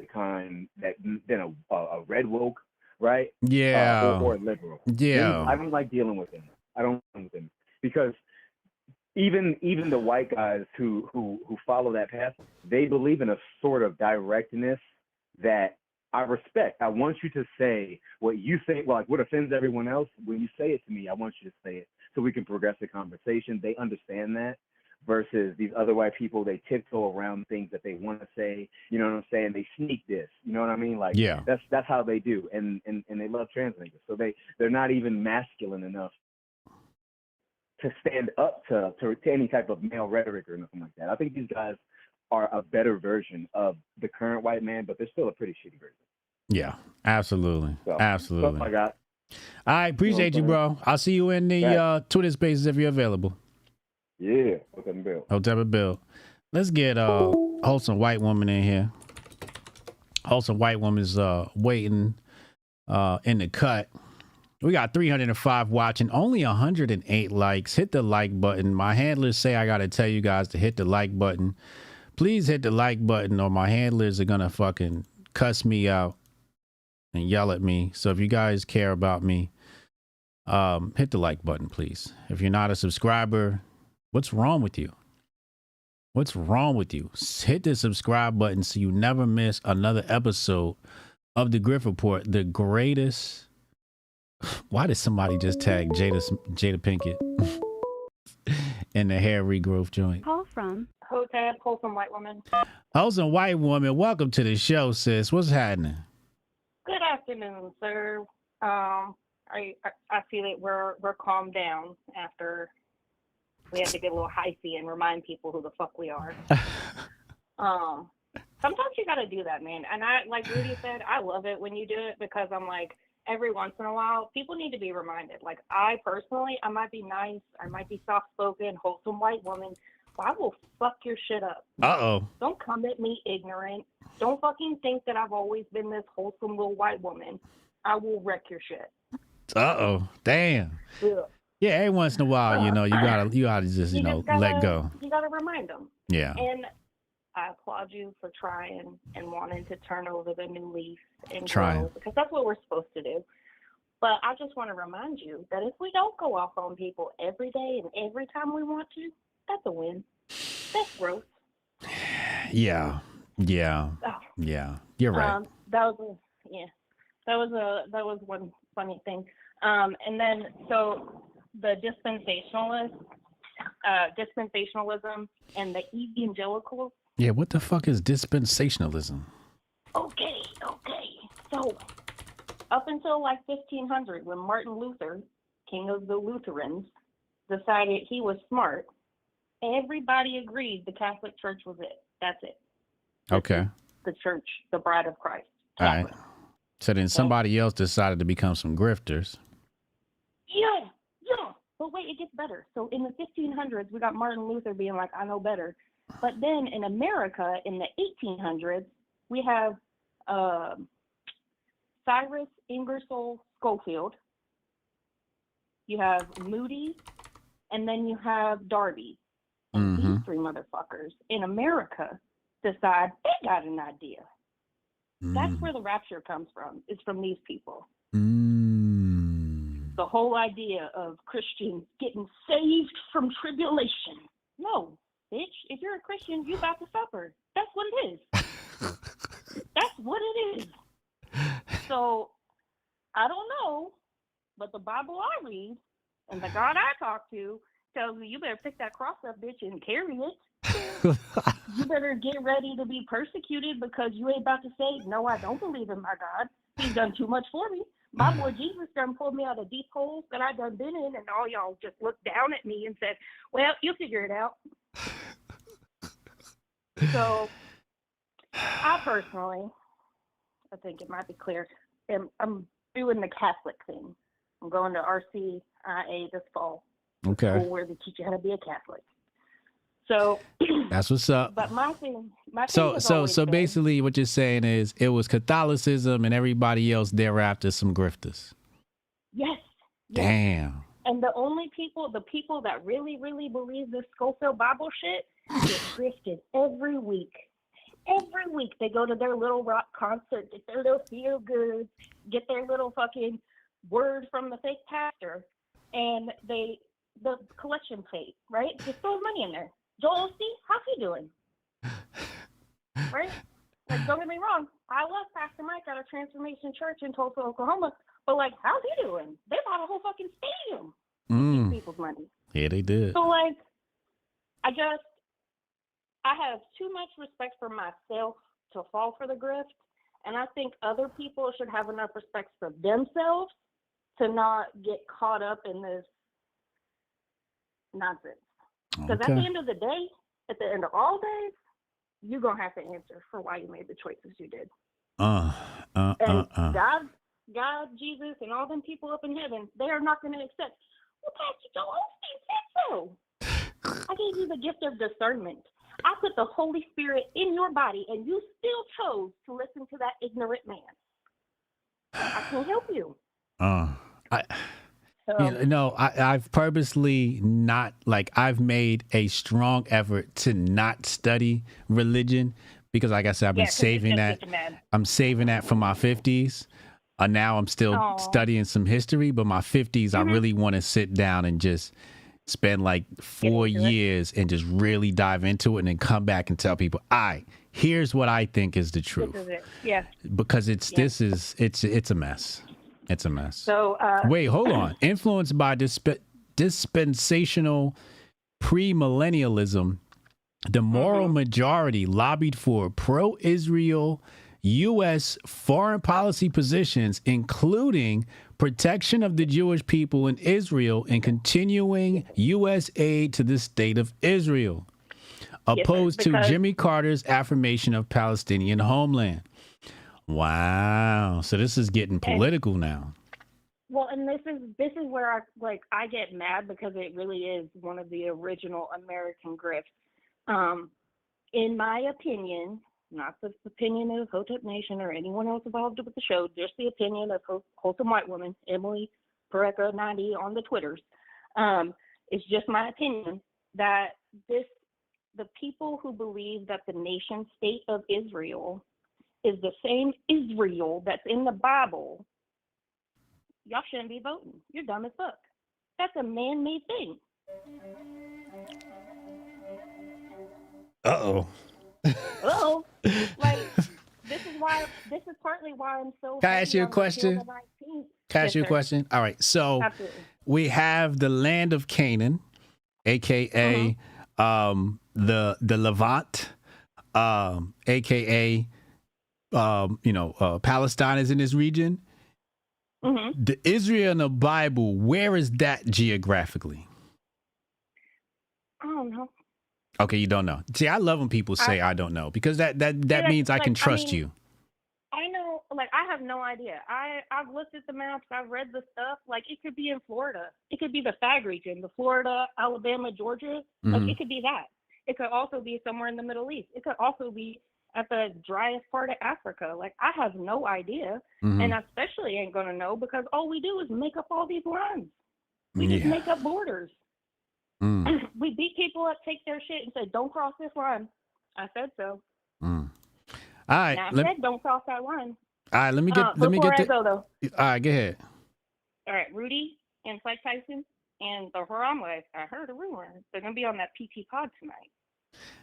than a red woke, right? Yeah. Or a liberal. Yeah. I don't like dealing with them. I don't like with them, because even the white guys who follow that path, they believe in a sort of directness that I respect. I want you to say what you think, like what offends everyone else. When you say it to me, I want you to say it so we can progress the conversation. They understand that, versus these other white people, they tiptoe around things that they want to say. You know what I'm saying? They sneak this. You know what I mean? Like, yeah, that's how they do. And they love trans niggas. So they're not even masculine enough to stand up to any type of male rhetoric or nothing like that. I think these guys are a better version of the current white man, but they're still a pretty shitty version. Yeah, absolutely. So, Absolutely. That's all I got. All right, appreciate you, bro. I'll see you in the Twitter spaces if you're available. Yeah, Hotep and Bill. Hotep and Bill. Let's get wholesome white woman in here. Wholesome white woman's waiting in the cut. We got 305 watching, only 108 likes. Hit the like button. My handlers say I gotta tell you guys to hit the like button. Please hit the like button or my handlers are gonna fucking cuss me out and yell at me. So if you guys care about me, hit the like button, please. If you're not a subscriber, what's wrong with you? What's wrong with you? Hit the subscribe button so you never miss another episode of the Grift Report, the greatest. Why did somebody just tag Jada Pinkett in the hair regrowth joint? Call from Hotep, wholesome white woman. Wholesome white woman, welcome to the show, sis. What's happening? Good afternoon, sir. I feel that we're calmed down after we had to get a little hyphy and remind people who the fuck we are. Sometimes you got to do that, man. And I, like Rudy said, I love it when you do it because I'm like, every once in a while, people need to be reminded. Like, I personally, I might be nice, I might be soft-spoken, wholesome white woman, but I will fuck your shit up. Uh-oh. Don't come at me ignorant. Don't fucking think that I've always been this wholesome little white woman. I will wreck your shit. Uh-oh. Damn. Yeah. Yeah, every once in a while, you gotta just, let go. You gotta remind them. Yeah. And I applaud you for trying and wanting to turn over the new leaf and Trying. grow, because that's what we're supposed to do. But I just want to remind you that if we don't go off on people every day and every time we want to, that's a win. That's growth. Yeah. Yeah. Oh. Yeah. You're right. That was one funny thing. And then so the dispensationalism and the evangelicals. Yeah, what the fuck is dispensationalism? Okay. So up until like 1500, when Martin Luther, king of the Lutherans, decided he was smart, everybody agreed the Catholic Church was it. That's it. Okay. The church, the bride of Christ. All right. So then somebody else decided to become some grifters. Yeah. But wait, it gets better. So in the 1500s, we got Martin Luther being like, I know better. But then in America, in the 1800s, we have Cyrus Ingersoll Schofield. You have Moody, and then you have Darby. And these three motherfuckers in America decide they got an idea. That's where the rapture comes from. It's from these people. The whole idea of Christians getting saved from tribulation. No, bitch. If you're a Christian, you about to suffer. That's what it is. That's what it is. So, I don't know, but the Bible I read and the God I talk to tells me you better pick that cross up, bitch, and carry it. You better get ready to be persecuted because you ain't about to say, no, I don't believe in my God. He's done too much for me. My boy Jesus done pulled me out of deep holes that I done been in, and all y'all just looked down at me and said, well, you'll figure it out. So, I personally, I think it might be clear, I'm doing the Catholic thing. I'm going to RCIA this fall. Okay. School where they teach you how to be a Catholic. So that's what's up. But my thing so basically what you're saying is it was Catholicism and everybody else thereafter some grifters. Yes. Damn. And the people that really, really believe this Schofield Bible shit get grifted every week. Every week they go to their little rock concert, get their little feel good, get their little fucking word from the fake pastor, and the collection plate, right? Just throw money in there. Joel Osteen, how's he doing? Right? Like, don't get me wrong. I love Pastor Mike out of Transformation Church in Tulsa, Oklahoma. But, like, how's he doing? They bought a whole fucking stadium with these people's money. Yeah, they did. So, like, I have too much respect for myself to fall for the grift. And I think other people should have enough respect for themselves to not get caught up in this nonsense. Because Okay. at the end of the day, at the end of all days, you're going to have to answer for why you made the choices you did. And God, Jesus, and all them people up in heaven, they are not going to accept. Well, Pastor Joel Osteen said so. I gave you the gift of discernment. I put the Holy Spirit in your body, and you still chose to listen to that ignorant man. I can't help you. I've purposely not, like, I've made a strong effort to not study religion because, like I said, I've been saving that. I'm saving that for my 50s. Now I'm still studying some history, but my 50s, I really want to sit down and just spend like 4 years and just really dive into it and then come back and tell people, here's what I think is the truth. This is it. Yeah. Because it's a mess. It's a mess. So wait, hold on. Influenced by dispensational premillennialism, the moral majority lobbied for pro-Israel U.S. foreign policy positions, including protection of the Jewish people in Israel and continuing U.S. aid to the state of Israel, opposed to Jimmy Carter's affirmation of Palestinian homeland. Wow. So this is getting political now. Well, and this is where I get mad because it really is one of the original American grifts. In my opinion, not the opinion of Hotep Nation or anyone else involved with the show, just the opinion of wholesome white woman, Emily Pareca 90 on the Twitters. It's just my opinion that the people who believe that the nation state of Israel is the same Israel that's in the Bible, y'all shouldn't be voting. You're dumb as fuck. That's a man-made thing. Uh-oh. Like, this is partly why I'm so Can I ask you a question? Can I ask you a question? All right. So we have the land of Canaan, aka the Levant, aka Palestine is in this region. The Israel in the Bible, where is that geographically? I don't know. Okay, you don't know. See, I love when people say I don't know because that means I can trust you. I know, like, I have no idea. I've looked at the maps, I've read the stuff. Like, it could be in Florida. It could be the FAG region, the Florida, Alabama, Georgia. Like, it could be that. It could also be somewhere in the Middle East. It could also be at the driest part of Africa. Like, I have no idea. And I especially ain't going to know because all we do is make up all these lines. We just make up borders. We beat people up, take their shit, and say, don't cross this line. I said so. All right. Now, I said don't cross that line. All right, let me get go, though. All right, go ahead. All right, Rudy and Mike Tyson and the Haramway, I heard a rumor. They're going to be on that PT pod tonight.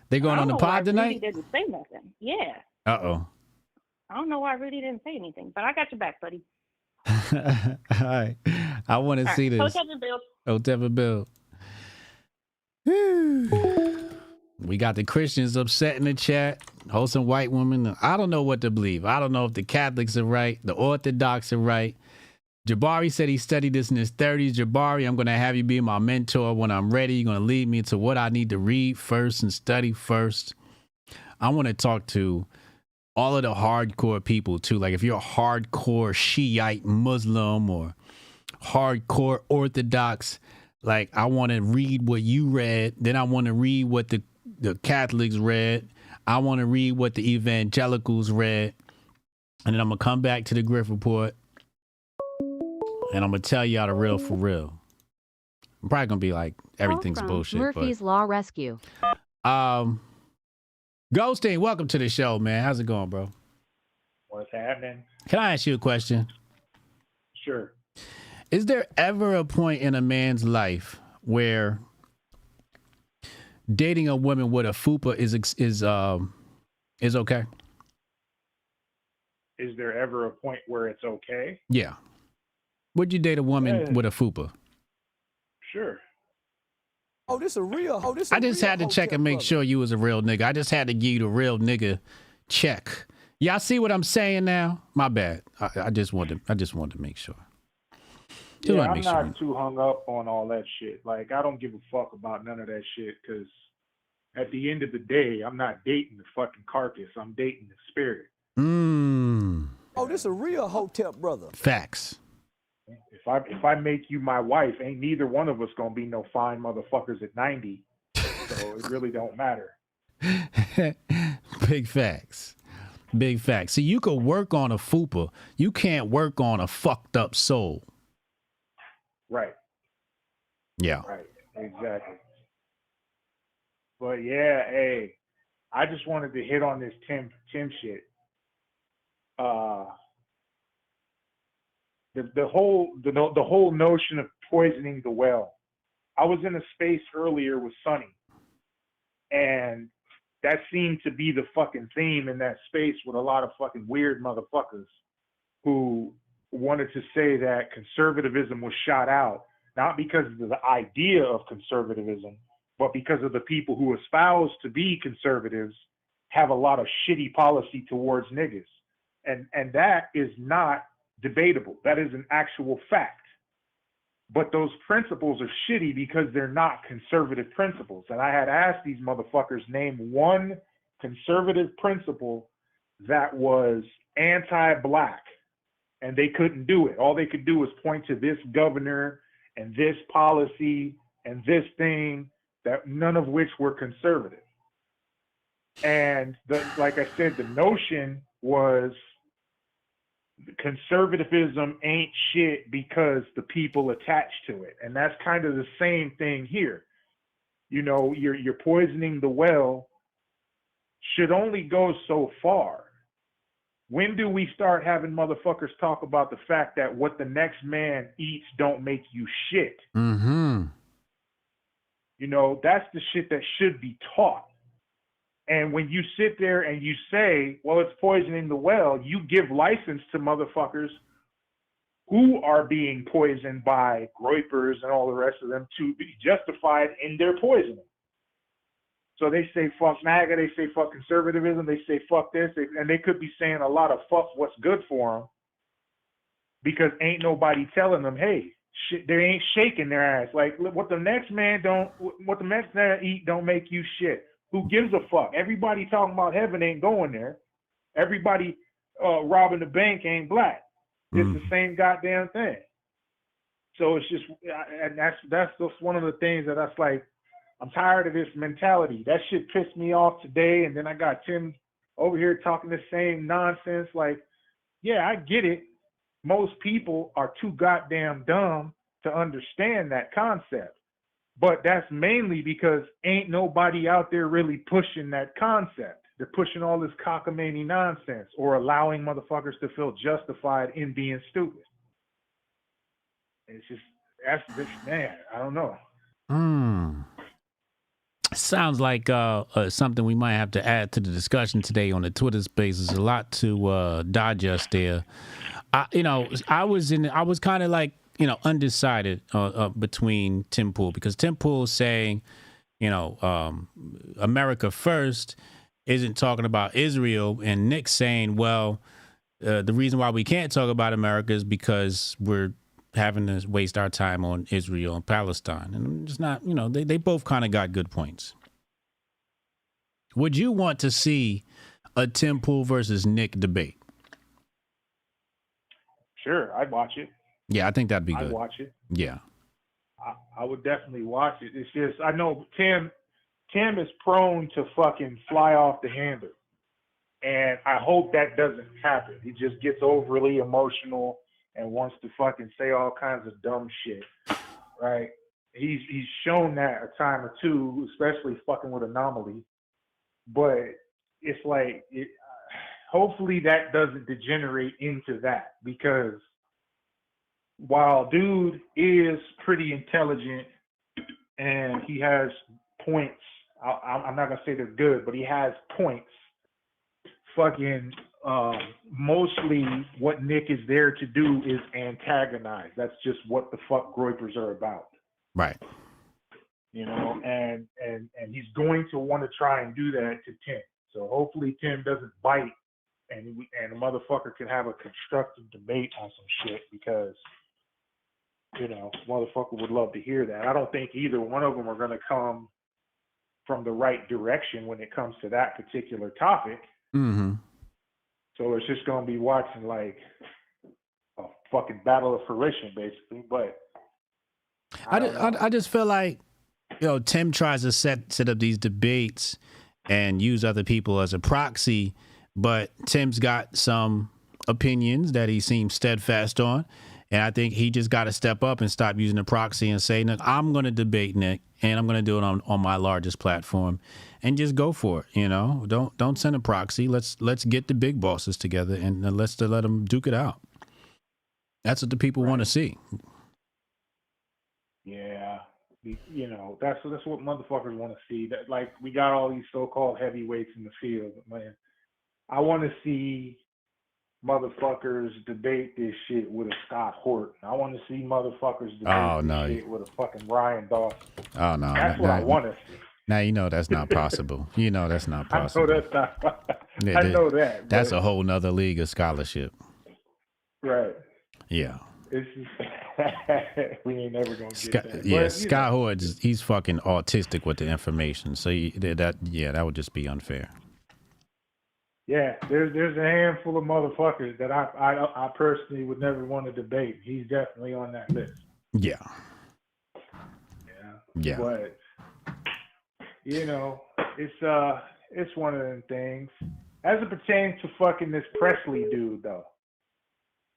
They going on the pod tonight? Rudy didn't say nothing. Yeah. Uh-oh. I don't know why Rudy didn't say anything, but I got your back, buddy. All right. I want to see this. Hotep and Bill. Hotep and Bill. We got the Christians upset in the chat. Wholesome white woman. I don't know what to believe. I don't know if the Catholics are right. The Orthodox are right. Jabari said he studied this in his 30s. Jabari, I'm going to have you be my mentor when I'm ready. You're going to lead me to what I need to read first and study first. I want to talk to all of the hardcore people too. Like if you're a hardcore Shiite Muslim or hardcore Orthodox, like I want to read what you read. Then I want to read what the Catholics read. I want to read what the evangelicals read. And then I'm going to come back to the Grift Report. And I'm going to tell y'all the real for real. I'm probably going to be like, everything's bullshit. Murphy's Law Rescue. Goldstein, welcome to the show, man. How's it going, bro? What's happening? Can I ask you a question? Sure. Is there ever a point in a man's life where dating a woman with a fupa is okay? Is there ever a point where it's okay? Yeah. Would you date a woman with a fupa? Sure. Oh, this a real. I just had to check and make sure you was a real nigga. I just had to give you the real nigga check. Y'all see what I'm saying now? My bad. I just wanted to make sure. Just Yeah, want to I'm make sure. not too hung up on all that shit. Like, I don't give a fuck about none of that shit because at the end of the day, I'm not dating the fucking carcass. I'm dating the spirit. Oh, this a real Hotep brother. Facts. If I make you my wife, ain't neither one of us gonna be no fine motherfuckers at 90. So it really don't matter. Big facts. Big facts. See, you could work on a fupa. You can't work on a fucked up soul. Right. Yeah. Right. Exactly. But yeah, hey, I just wanted to hit on this Tim shit. The whole notion of poisoning the well. I was in a space earlier with Sonny, and that seemed to be the fucking theme in that space with a lot of fucking weird motherfuckers who wanted to say that conservatism was shot out, not because of the idea of conservatism, but because of the people who espouse to be conservatives have a lot of shitty policy towards niggas. And that is not debatable. That is an actual fact. But those principles are shitty because they're not conservative principles. And I had asked these motherfuckers name one conservative principle that was anti-black, and they couldn't do it. All they could do was point to this governor and this policy and this thing, that none of which were conservative. And like I said, the notion was conservatism ain't shit because the people attached to it. And that's kind of the same thing here. You know, you're poisoning the well should only go so far. When do we start having motherfuckers talk about the fact that what the next man eats don't make you shit? Mm-hmm. You know, that's the shit that should be taught. And when you sit there and you say, well, it's poisoning the well, you give license to motherfuckers who are being poisoned by Grifters and all the rest of them to be justified in their poisoning. So they say fuck MAGA, they say fuck conservatism, they say fuck this, and they could be saying a lot of fuck what's good for them because ain't nobody telling them, hey, shit, they ain't shaking their ass. Like what the next man eat don't make you shit. Who gives a fuck? Everybody talking about heaven ain't going there. Everybody robbing the bank ain't black. It's the same goddamn thing. So it's just, and that's just one of the things that that's like, I'm tired of this mentality. That shit pissed me off today, and then I got Tim over here talking the same nonsense. Like, yeah, I get it. Most people are too goddamn dumb to understand that concept. But that's mainly because ain't nobody out there really pushing that concept. They're pushing all this cockamamie nonsense or allowing motherfuckers to feel justified in being stupid. It's just, that's this, man, I don't know. Sounds like something we might have to add to the discussion today on the Twitter space. There's a lot to digest there. I was kind of like, undecided between Tim Pool, because Tim Pool saying, America first isn't talking about Israel, and Nick saying, well, the reason why we can't talk about America is because we're having to waste our time on Israel and Palestine. And I'm just not, they both kind of got good points. Would you want to see a Tim Pool versus Nick debate? Sure, I'd watch it. Yeah, I think that'd be good. I'd watch it. Yeah. I would definitely watch it. It's just, I know Tim is prone to fucking fly off the handle. And I hope that doesn't happen. He just gets overly emotional and wants to fucking say all kinds of dumb shit, right? He's shown that a time or two, especially fucking with Anomaly. But it's like, hopefully that doesn't degenerate into that, because while dude is pretty intelligent and he has points, I'm not gonna say they're good, but he has points. Fucking mostly what Nick is there to do is antagonize. That's just what the fuck Grifters are about. Right. And he's going to want to try and do that to Tim. So hopefully Tim doesn't bite, and a motherfucker can have a constructive debate on some shit, because you know, motherfucker would love to hear that. I don't think either one of them are going to come from the right direction when it comes to that particular topic. Mm-hmm. So it's just going to be watching like a fucking battle of fruition, basically. But I just feel like, you know, Tim tries to set up these debates and use other people as a proxy, but Tim's got some opinions that he seems steadfast on. And I think he just got to step up and stop using the proxy and say, "Look, I'm going to debate Nick, and I'm going to do it on my largest platform, and just go for it." You know, don't send a proxy. Let's get the big bosses together and let's let them duke it out. That's what the people want to see. yeah, you know, that's what motherfuckers want to see. That, like, we got all these so-called heavyweights in the field, man. I want to see motherfuckers debate this shit with a Scott Horton. I want to see motherfuckers debate this shit with a fucking Ryan Dawson. Oh no, That's what I want to see. Now you know that's not possible. You know that's not possible. I know that's not. I know that. That's a whole nother league of scholarship. Right. Yeah. It's just, we ain't never gonna get that. Yeah, But, Scott Horton, he's fucking autistic with the information. So that would just be unfair. yeah, there's a handful of motherfuckers that I personally would never want to debate. He's definitely on that list. Yeah. Yeah. But you know, it's one of them things. As it pertains to fucking this Presley dude though,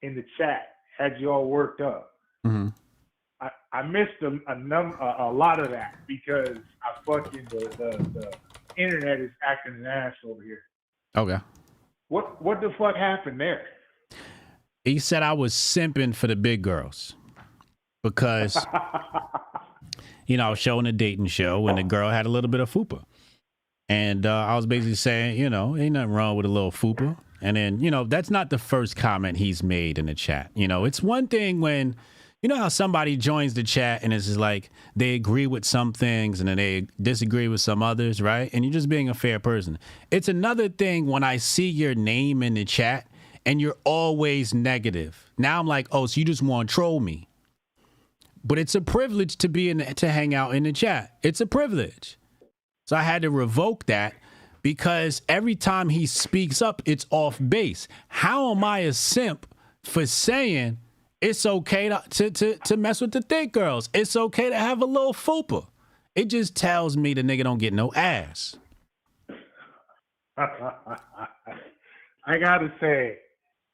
in the chat, had you all worked up. Mm-hmm. I missed a lot of that because I fucking the internet is acting an ass over here. Okay. What the fuck happened there? He said I was simping for the big girls because, you know, I was showing a dating show and the girl had a little bit of fupa. And I was basically saying, you know, ain't nothing wrong with a little fupa. And then, you know, that's not the first comment he's made in the chat. You know, it's one thing when, you know how somebody joins the chat and it's just like they agree with some things and then they disagree with some others, right? And you're just being a fair person. It's another thing when I see your name in the chat and you're always negative. Now I'm like, oh, so you just want to troll me. But it's a privilege to to hang out in the chat. It's a privilege. So I had to revoke that because every time he speaks up, it's off base. How am I a simp for saying it's okay to mess with the thick girls? It's okay to have a little fupa. It just tells me the nigga don't get no ass. I gotta say,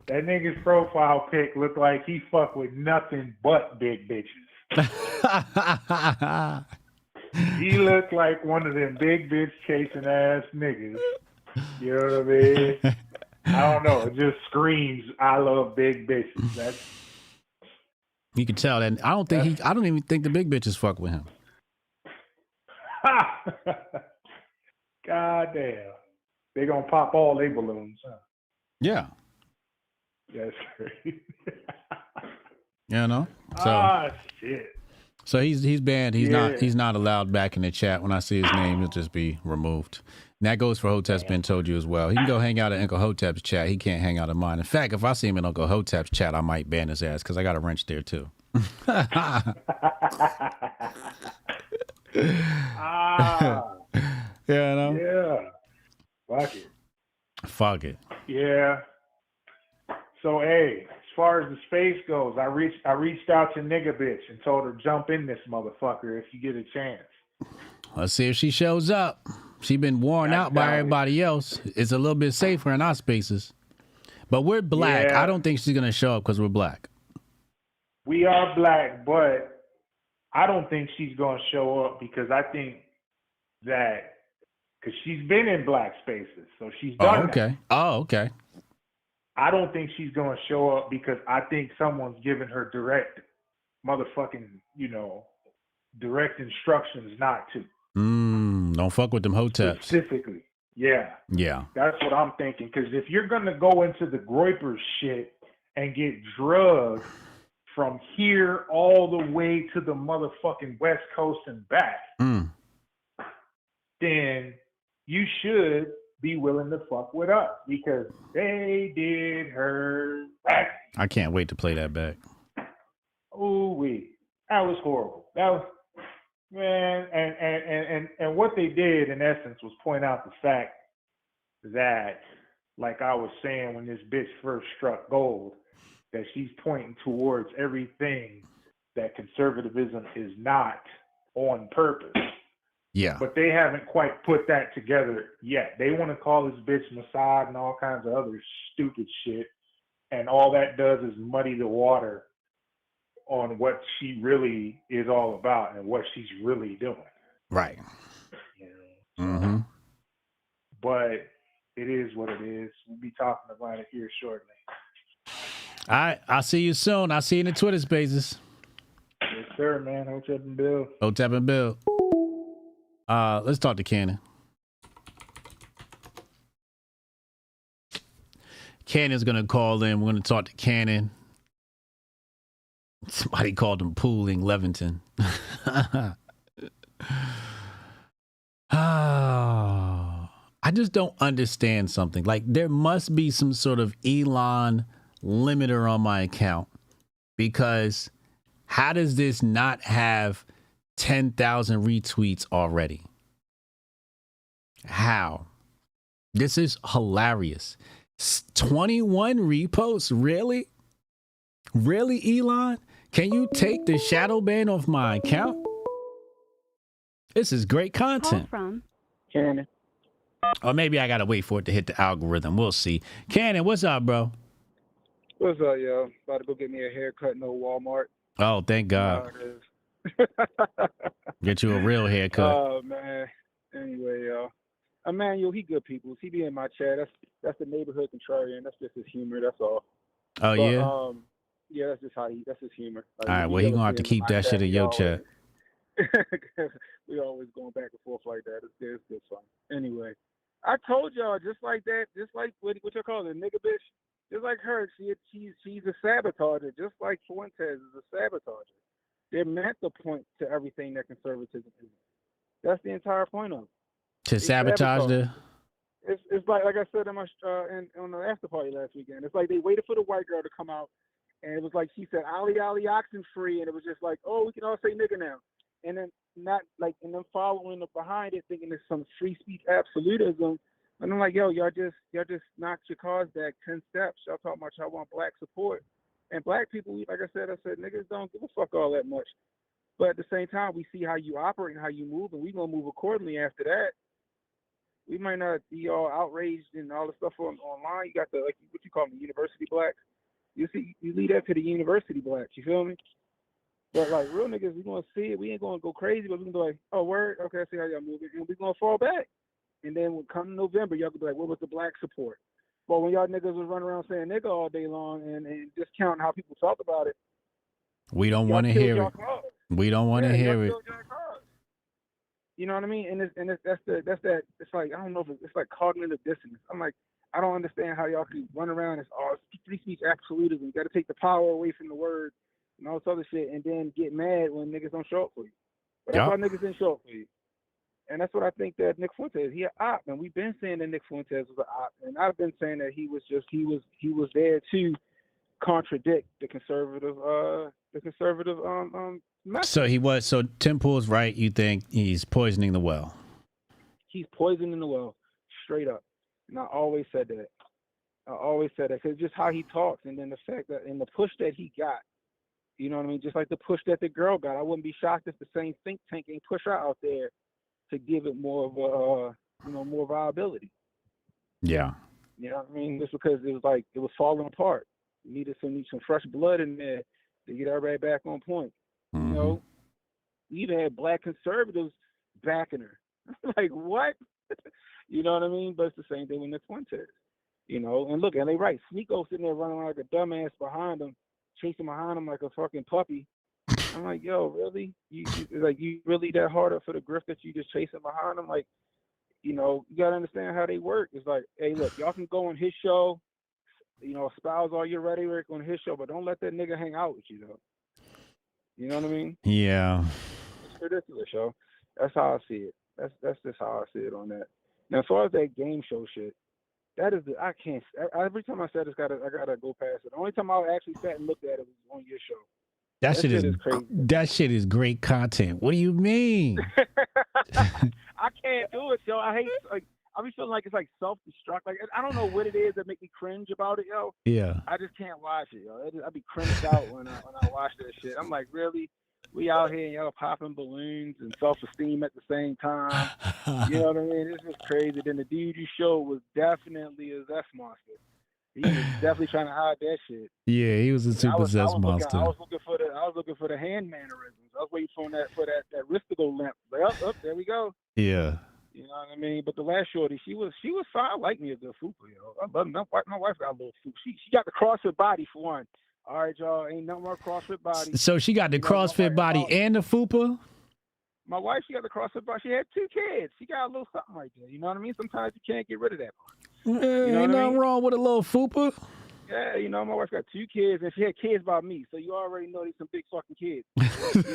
that nigga's profile pic looked like he fucked with nothing but big bitches. He looked like one of them big bitch chasing ass niggas. You know what I mean? I don't know. It just screams, I love big bitches. That's. You can tell that. I don't even think the big bitches fuck with him. God damn. They gonna pop all they balloons, huh? Yeah. That's great. You know? So, shit. So he's banned. He's not allowed back in the chat. When I see his name, he'll just be removed. And that goes for Hotep's been told you as well. He can go hang out at Uncle Hotep's chat. He can't hang out in mine. In fact, if I see him in Uncle Hotep's chat, I might ban his ass because I got a wrench there too. Yeah, no? Yeah. Fuck it. Fuck it. Yeah. So hey, as far as the space goes, I reached out to nigga bitch and told her jump in this motherfucker if you get a chance. Let's see if she shows up. She been worn out by everybody else. It's a little bit safer in our spaces. But we're black. Yeah. I don't think she's gonna show up because we're black. We are black, but I don't think she's gonna show up because I think that because she's been in black spaces, so she's done that. Oh, okay. I don't think she's going to show up because I think someone's giving her direct motherfucking, direct instructions not to. Don't fuck with them Hoteps. Specifically. Yeah. Yeah. That's what I'm thinking. Because if you're going to go into the Groyper shit and get drugged from here all the way to the motherfucking West Coast and back, then you should be willing to fuck with us because they did her back. I can't wait to play that back. Ooh wee. That was horrible. That was, man, and what they did in essence was point out the fact that, like I was saying when this bitch first struck gold, that she's pointing towards everything that conservatism is not on purpose. Yeah. But they haven't quite put that together yet. They want to call this bitch Mossad and all kinds of other stupid shit, and all that does is muddy the water on what she really is all about and what she's really doing. Right. You know? But it is what it is. We'll be talking about it here shortly. All right. I'll see you soon. I'll see you in the Twitter spaces. Yes, sir, man. Hotep and Bill. Hotep and Bill. Let's talk to Cannon. Cannon's going to call in. We're going to talk to Cannon. Somebody called him Pooling Leventon. I just don't understand something. Like, there must be some sort of Elon limiter on my account, because how does this not have 10,000 retweets already? How? This is hilarious. 21 reposts? Really? Really, Elon? Can you take the shadow ban off my account? This is great content. Call from Cannon. Or maybe I gotta wait for it to hit the algorithm. We'll see. Cannon, what's up, bro? What's up, yo? About to go get me a haircut in old Walmart. Oh, thank God. Get you a real haircut. Oh, man. Anyway, yo. Emmanuel, he good people. He be in my chat. That's the neighborhood contrarian. That's just his humor. That's all. Oh, yeah? Yeah, that's just that's his humor. Like, all right, well, he gonna have to keep that shit in your chat. We always going back and forth like that. It's good fun. Anyway, I told y'all, just like that, just like what you call it, nigga bitch, just like her, she's a sabotager, just like Fuentes is a sabotager. They're meant to point to everything that conservatism is. That's the entire point of it. To sabotage the... It's like I said on the after party last weekend. It's like they waited for the white girl to come out, and it was like she said "Ali Ali oxen free," and it was just like, oh, we can all say nigga now, and then and then following up behind it, thinking it's some free speech absolutism. And I'm like, yo, y'all just knocked your cause back 10 steps. Y'all talking about y'all want black support, and black people, like I said, niggas don't give a fuck all that much. But at the same time, we see how you operate and how you move, and we gonna move accordingly after that. We might not be all outraged and all the stuff online. You got the, like, what you call them, the university blacks. You lead that to the university blacks. You feel me? But like real niggas, we gonna see it. We ain't gonna go crazy, but we can be like, oh word, okay, I see how y'all moving, and we gonna fall back. And then when come November, y'all gonna be like, what was the black support? But when y'all niggas was running around saying nigga all day long and discounting how people talk about it, we don't want to hear it. We don't want to hear it. You know what I mean? And that's that. It's like, I don't know if it's like cognitive dissonance. I'm like, I don't understand how y'all can run around as free speech absolutism. You got to take the power away from the word and all this other shit, and then get mad when niggas don't show up for you. But that's why niggas didn't show up for you. And that's what I think that Nick Fuentes, he an op, and we've been saying that Nick Fuentes was an op, and I've been saying that he was there to contradict the conservative message. So he was. So Tim Pool's right. You think he's poisoning the well? He's poisoning the well, straight up. And I always said that. Because just how he talks, and then the fact that, and the push that he got, you know what I mean? Just like the push that the girl got. I wouldn't be shocked if the same think tank ain't push her out there to give it more of a, more viability. Yeah. You know what I mean? Just because it was falling apart. You needed some fresh blood in there to get everybody back on point. Mm-hmm. You know, we even had black conservatives backing her. Like, what? You know what I mean? But it's the same thing with Nick Fuentes. You know, and look, and they right. Sneeko sitting there running like a dumbass behind him, chasing behind him like a fucking puppy. I'm like, yo, really? You really that hard up for the grift that you just chasing behind him? Like, you gotta understand how they work. It's like, hey, look, y'all can go on his show, espouse all your rhetoric on his show, but don't let that nigga hang out with you, though. You know what I mean? Yeah. It's ridiculous, yo. That's how I see it. That's just how I see it on that. Now, as far as that game show shit, that is I can't. Every time I said this, I gotta go past it. The only time I actually sat and looked at it was on your show. That shit is crazy. That shit is great content. What do you mean? I can't do it, yo. I hate I be feeling like it's like self-destruct. Like I don't know what it is that make me cringe about it, yo. Yeah. I just can't watch it, yo. I be cringed out when I watch that shit. I'm like, really? We out here and y'all popping balloons and self-esteem at the same time. You know what I mean? This was crazy. Then the dude you showed was definitely a zest monster. He was definitely trying to hide that shit. Yeah, he was a super zest monster. I was looking for the hand mannerisms. I was waiting for that wrist to go limp. Like, up, there we go. Yeah. You know what I mean? But the last shorty, she was fine. I like me a good fupa, yo. I love my wife got a little fupa. She got the CrossFit body for one. All right, y'all. Ain't nothing more CrossFit body. So she got the CrossFit body and the fupa? My wife, she got the CrossFit body. She had 2 kids. She got a little something right there. You know what I mean? Sometimes you can't get rid of that part. You know ain't nothing wrong with a little fupa. Yeah, you know, my wife got 2 kids, and she had kids by me, so you already know these some big fucking kids. You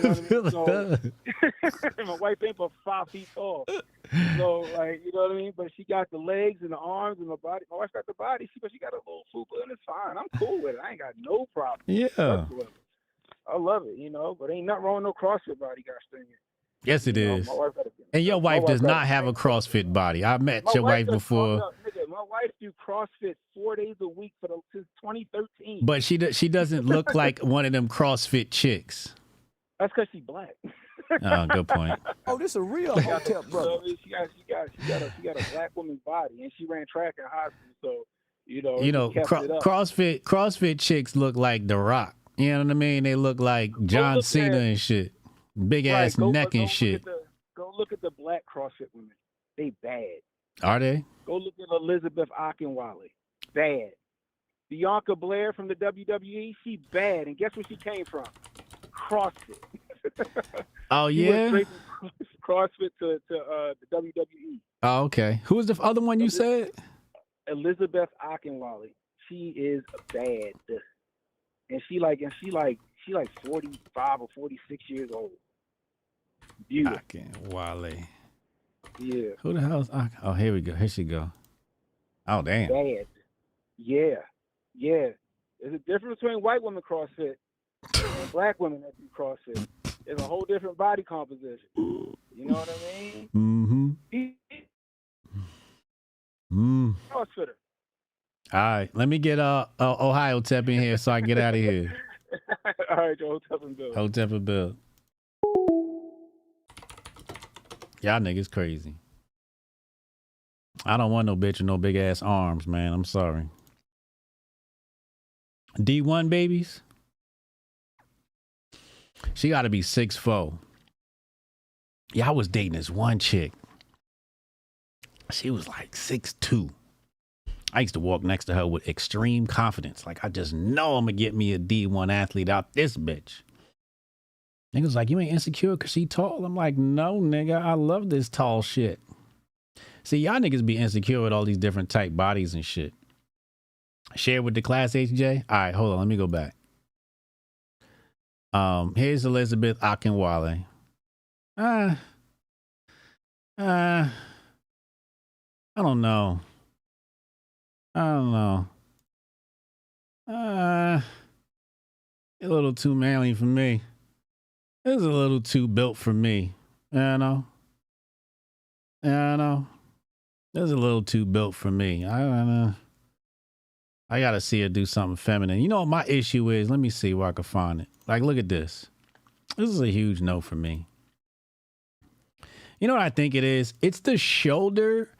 know what I mean? So, my wife ain't but 5 feet tall. So, like, you know what I mean? But she got the legs and the arms and the body. My wife got the body, but she got a little fupa, and it's fine. I'm cool with it. I ain't got no problem. Yeah. Whatsoever. I love it, you know, but ain't nothing wrong with no CrossFit body, gosh dang it. Yes, it is. My wife got And your wife does not have a CrossFit body. I met your wife before. My wife do CrossFit 4 days a week since 2013. But she doesn't look like one of them CrossFit chicks. That's because she's black. Oh, good point. Oh, this a real Hotep brother. She got a black woman's body, and she ran track in high school. So CrossFit chicks look like The Rock. You know what I mean? They look like John Cena and shit. Big ass neck and shit. Go look at the black CrossFit women. They bad. Are they? Go look at Elizabeth Okenwale. Bad. Bianca Blair from the WWE. She bad. And guess where she came from? CrossFit. Oh, She yeah? went straight from CrossFit to the WWE. Oh, okay. Who was the other one you said? Elizabeth Okenwale. She is bad. And she like 45 or 46 years old. Beautiful. Wale. Yeah. Who the hell is Oh, here we go. Here she go. Oh, damn. Bad. Yeah. There's a difference between white women CrossFit and black women that do CrossFit. It's a whole different body composition. You know what I mean? Mm-hmm. CrossFitter. All right. Let me get Ohio Tep in here so I can get out of here. All right, Joe. Hotep and Bill. Hotep and Bill. Y'all niggas crazy. I don't want no bitch with no big ass arms, man. I'm sorry. D1 babies. She got to be 6'4". Yeah, I was dating this one chick. She was like 6'2". I used to walk next to her with extreme confidence. Like, I just know I'm going to get me a D1 athlete out this bitch. Niggas like, you ain't insecure because she tall? I'm like, no, nigga, I love this tall shit. See, y'all niggas be insecure with all these different type bodies and shit. Share with the class, HJ? All right, hold on, let me go back. Here's Elizabeth Okenwale. I don't know. A little too manly for me. It's a little too built for me. You know? It's a little too built for me. I gotta see her do something feminine. You know what my issue is? Let me see where I can find it. Like, look at this. This is a huge no for me. You know what I think it is? It's the shoulder.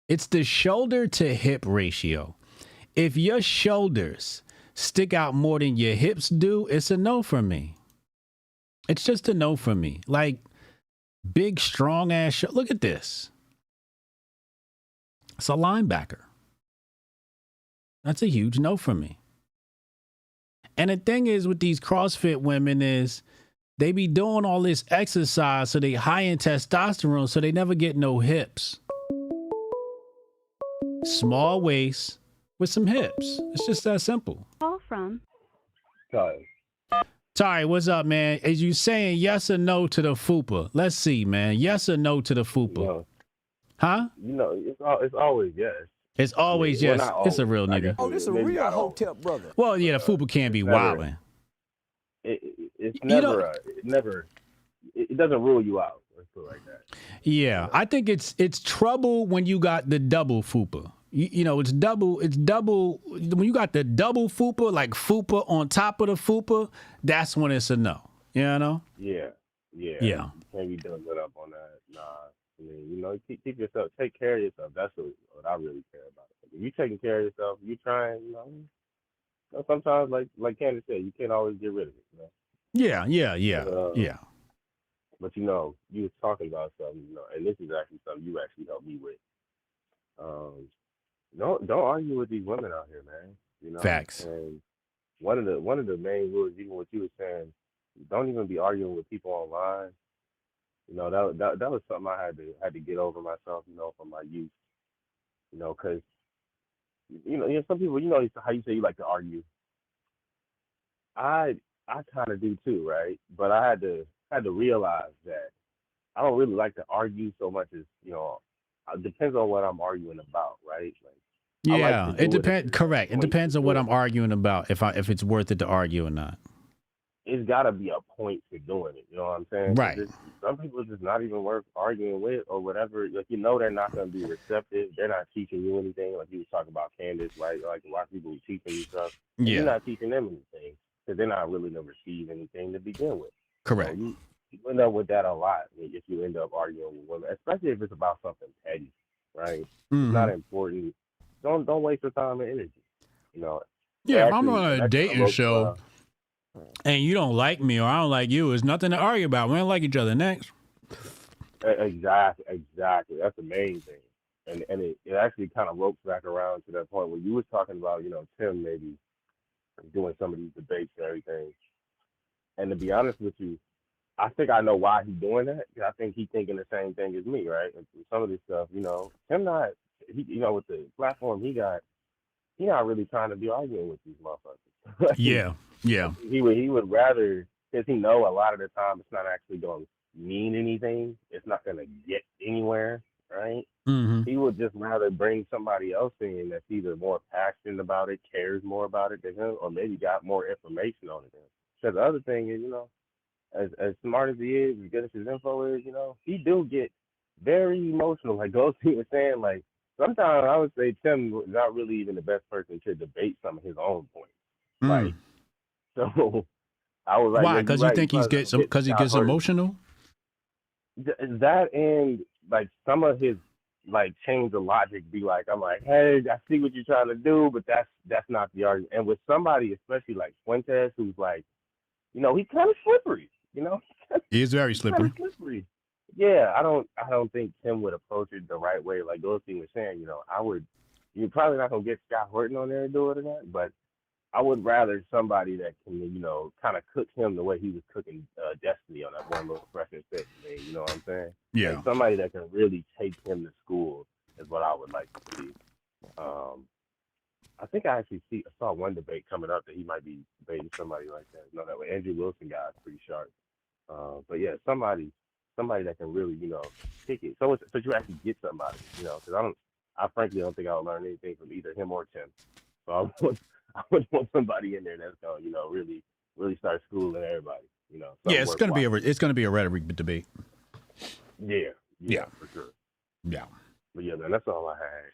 It's the shoulder to hip ratio. If your shoulders stick out more than your hips do, it's a no for me. It's just a no for me. Like, big, strong ass. Look at this. It's a linebacker. That's a huge no for me. And the thing is with these CrossFit women is they be doing all this exercise so they high in testosterone so they never get no hips. Small waist with some hips. It's just that simple. Call from Ty, what's up, man? Is you saying yes or no to the FUPA? Let's see, man. Yes or no to the FUPA? No. Huh? You know, it's always yes. It's always Well, yes. not It's a always. real nigga. Oh, this a real Hotep brother. Well, yeah, the FUPA can't be wilding. it's never it doesn't rule you out. Let's put it like that. Yeah, I think it's trouble when you got the double fupa. You know, it's double when you got the double fupa, like fupa on top of the fupa. That's when it's a no. You know? Yeah. Yeah. You can't be doubling up on that. Nah. I mean, you know, keep yourself, take care of yourself. That's what I really care about. If you taking care of yourself, you trying, you know, sometimes like Candace said, you can't always get rid of it, you know? Yeah. But you know, you was talking about something, you know, and this is actually something you actually helped me with. Don't argue with these women out here, man. You know, Facts. And one of the main rules, even what you were saying, don't even be arguing with people online. You know, that was something I had to get over myself, you know, from my youth. You know, because you know, some people, you know, how you say you like to argue. I kind of do too, right? But I had to realize that I don't really like to argue so much as, you know, it depends on what I'm arguing about, right? Like, yeah, it depends. Correct. It depends on what I'm arguing about. If it's worth it to argue or not. It's got to be a point to doing it. You know what I'm saying? Right. Some people are just not even worth arguing with or whatever. Like, you know, they're not going to be receptive. They're not teaching you anything. Like you was talking about Candace, right? Like a lot of people who teaching you stuff. And Yeah. You're not teaching them anything because they're not really going to receive anything to begin with. Correct. So you end up with that a lot if you end up arguing with women, especially if it's about something petty, right? Mhm. It's not important. Don't waste your time and energy. You know. Yeah, if I'm on a dating show and you don't like me or I don't like you, there's nothing to argue about. We don't like each other. Next. Exactly. That's the main thing. And it actually kind of ropes back around to that point where you was talking about, you know, Tim maybe doing some of these debates and everything. And to be honest with you, I think I know why he's doing that. I think he's thinking the same thing as me, right? And some of this stuff, you know, you know, with the platform he got, he not really trying to be arguing with these motherfuckers. Yeah. He would rather, because he know a lot of the time it's not actually going to mean anything. It's not going to get anywhere, right? Mm-hmm. He would just rather bring somebody else in that's either more passionate about it, cares more about it than him, or maybe got more information on it than him. Because the other thing is, you know, as smart as he is, as good as his info is, you know, he do get very emotional. Like Ghosty was saying, like, sometimes I would say Tim is not really even the best person to debate some of his own points. Like, so I was like, why? Because you think he gets emotional? That and like some of his like chains of logic be like, I'm like, hey, I see what you're trying to do, but that's not the argument. And with somebody, especially like Fuentes, who's like, you know, he's kind of slippery. You know, he is very slippery. Yeah, I don't think Tim would approach it the right way. Like Ghosty was saying, you know, you're probably not gonna get Scott Horton on there and do it or not, but I would rather somebody that can, you know, kind of cook him the way he was cooking Destiny on that one little fresh and fit thing. You know what I'm saying? Yeah. Like somebody that can really take him to school is what I would like to see. I think I actually saw one debate coming up that he might be debating somebody like that. You know, that way Andrew Wilson guy is pretty sharp. But yeah, somebody that can really, you know, kick it. So you actually get somebody, you know, because I frankly don't think I'll learn anything from either him or Tim. So I would want somebody in there that's going to, you know, really start schooling everybody, you know. Yeah, it's going to be a rhetoric debate. Yeah, for sure. Yeah. But yeah, man, that's all I had,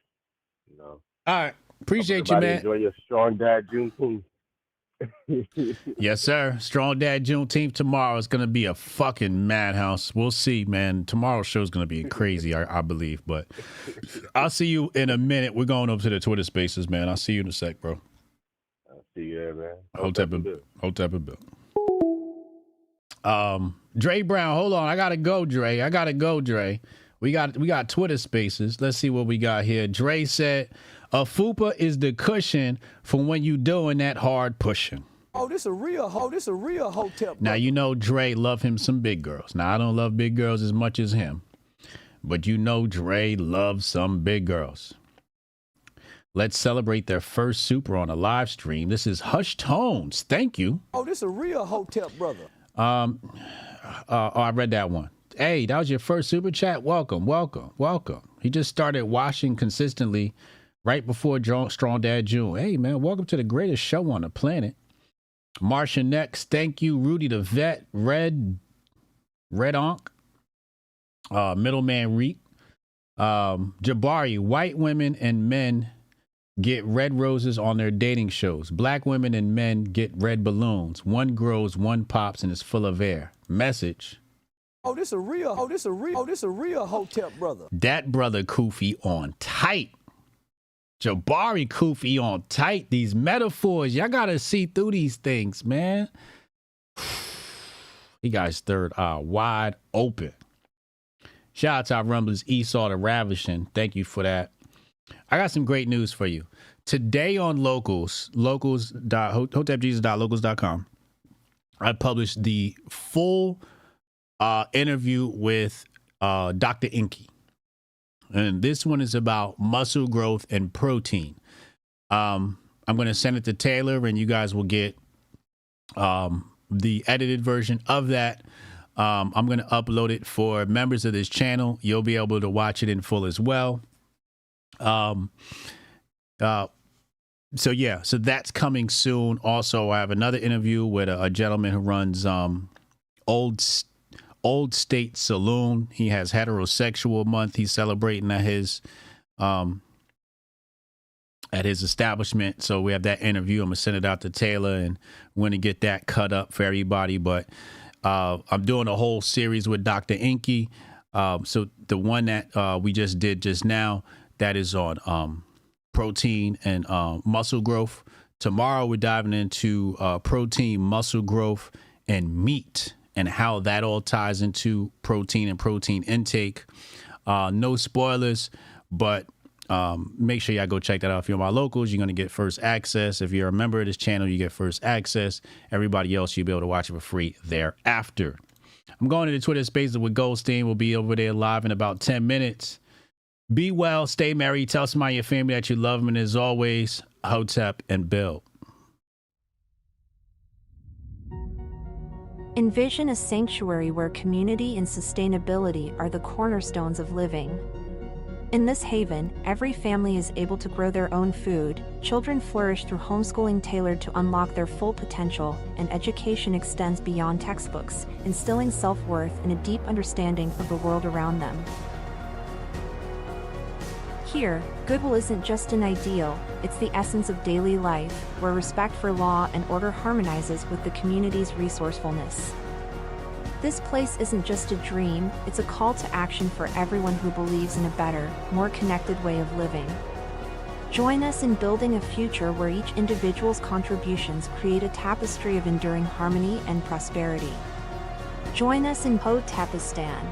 you know. All right. Appreciate you, man. Enjoy your Strong Dad Juneteenth. Yes, sir. Strong Dad Juneteenth tomorrow is going to be a fucking madhouse. We'll see, man. Tomorrow's show is going to be crazy, I believe. But I'll see you in a minute. We're going over to the Twitter Spaces, man. I'll see you in a sec, bro. I'll see you there, man. Hotep and Bill. Dre Brown, hold on. I gotta go, Dre. We got Twitter Spaces. Let's see what we got here. Dre said, a fupa is the cushion for when you doing that hard pushing. Oh, this a real Hotep. Now, you know Dre love him some big girls. Now, I don't love big girls as much as him, but you know Dre loves some big girls. Let's celebrate their first super on a live stream. This is Hush Tones. Thank you. Oh, this a real Hotep brother. I read that one. Hey, that was your first super chat? Welcome. He just started washing consistently right before Strong Dad June. Hey, man, welcome to the greatest show on the planet. Marsha next. Thank you, Rudy the Vet, Red Onk, Middleman Reek, Jabari. White women and men get red roses on their dating shows. Black women and men get red balloons. One grows, one pops, and is full of air. Message. Oh, this a real Hotep brother. That brother Kufi on tight. Jabari Kufi on tight. These metaphors, y'all gotta see through these things, man. He got his third eye wide open. Shout out to our rumblers, Esau the Ravishing. Thank you for that. I got some great news for you. Today on hotepjesus.locals.com, I published the full interview with Dr. Inky. And this one is about muscle growth and protein. I'm going to send it to Taylor, and you guys will get the edited version of that. I'm going to upload it for members of this channel. You'll be able to watch it in full as well. So that's coming soon. Also, I have another interview with a gentleman who runs Old State Saloon. He has heterosexual month. He's celebrating at his establishment. So we have that interview. I'm gonna send it out to Taylor, and we're gonna get that cut up for everybody. But I'm doing a whole series with Dr. Inky. So the one that we just did just now, that is on protein and muscle growth. Tomorrow we're diving into protein, muscle growth, and meat, and how that all ties into protein and protein intake. No spoilers, but make sure y'all go check that out. If you're my locals, you're going to get first access. If you're a member of this channel, you get first access. Everybody else, you'll be able to watch it for free thereafter. I'm going to the Twitter Spaces with Goldstein. We'll be over there live in about 10 minutes. Be well, stay merry, tell somebody in your family that you love them, and as always, Hotep and Bill. Envision a sanctuary where community and sustainability are the cornerstones of living. In this haven, every family is able to grow their own food, children flourish through homeschooling tailored to unlock their full potential, and education extends beyond textbooks, instilling self-worth and a deep understanding of the world around them. Here, goodwill isn't just an ideal, it's the essence of daily life, where respect for law and order harmonizes with the community's resourcefulness. This place isn't just a dream, it's a call to action for everyone who believes in a better, more connected way of living. Join us in building a future where each individual's contributions create a tapestry of enduring harmony and prosperity. Join us in Hotepistan,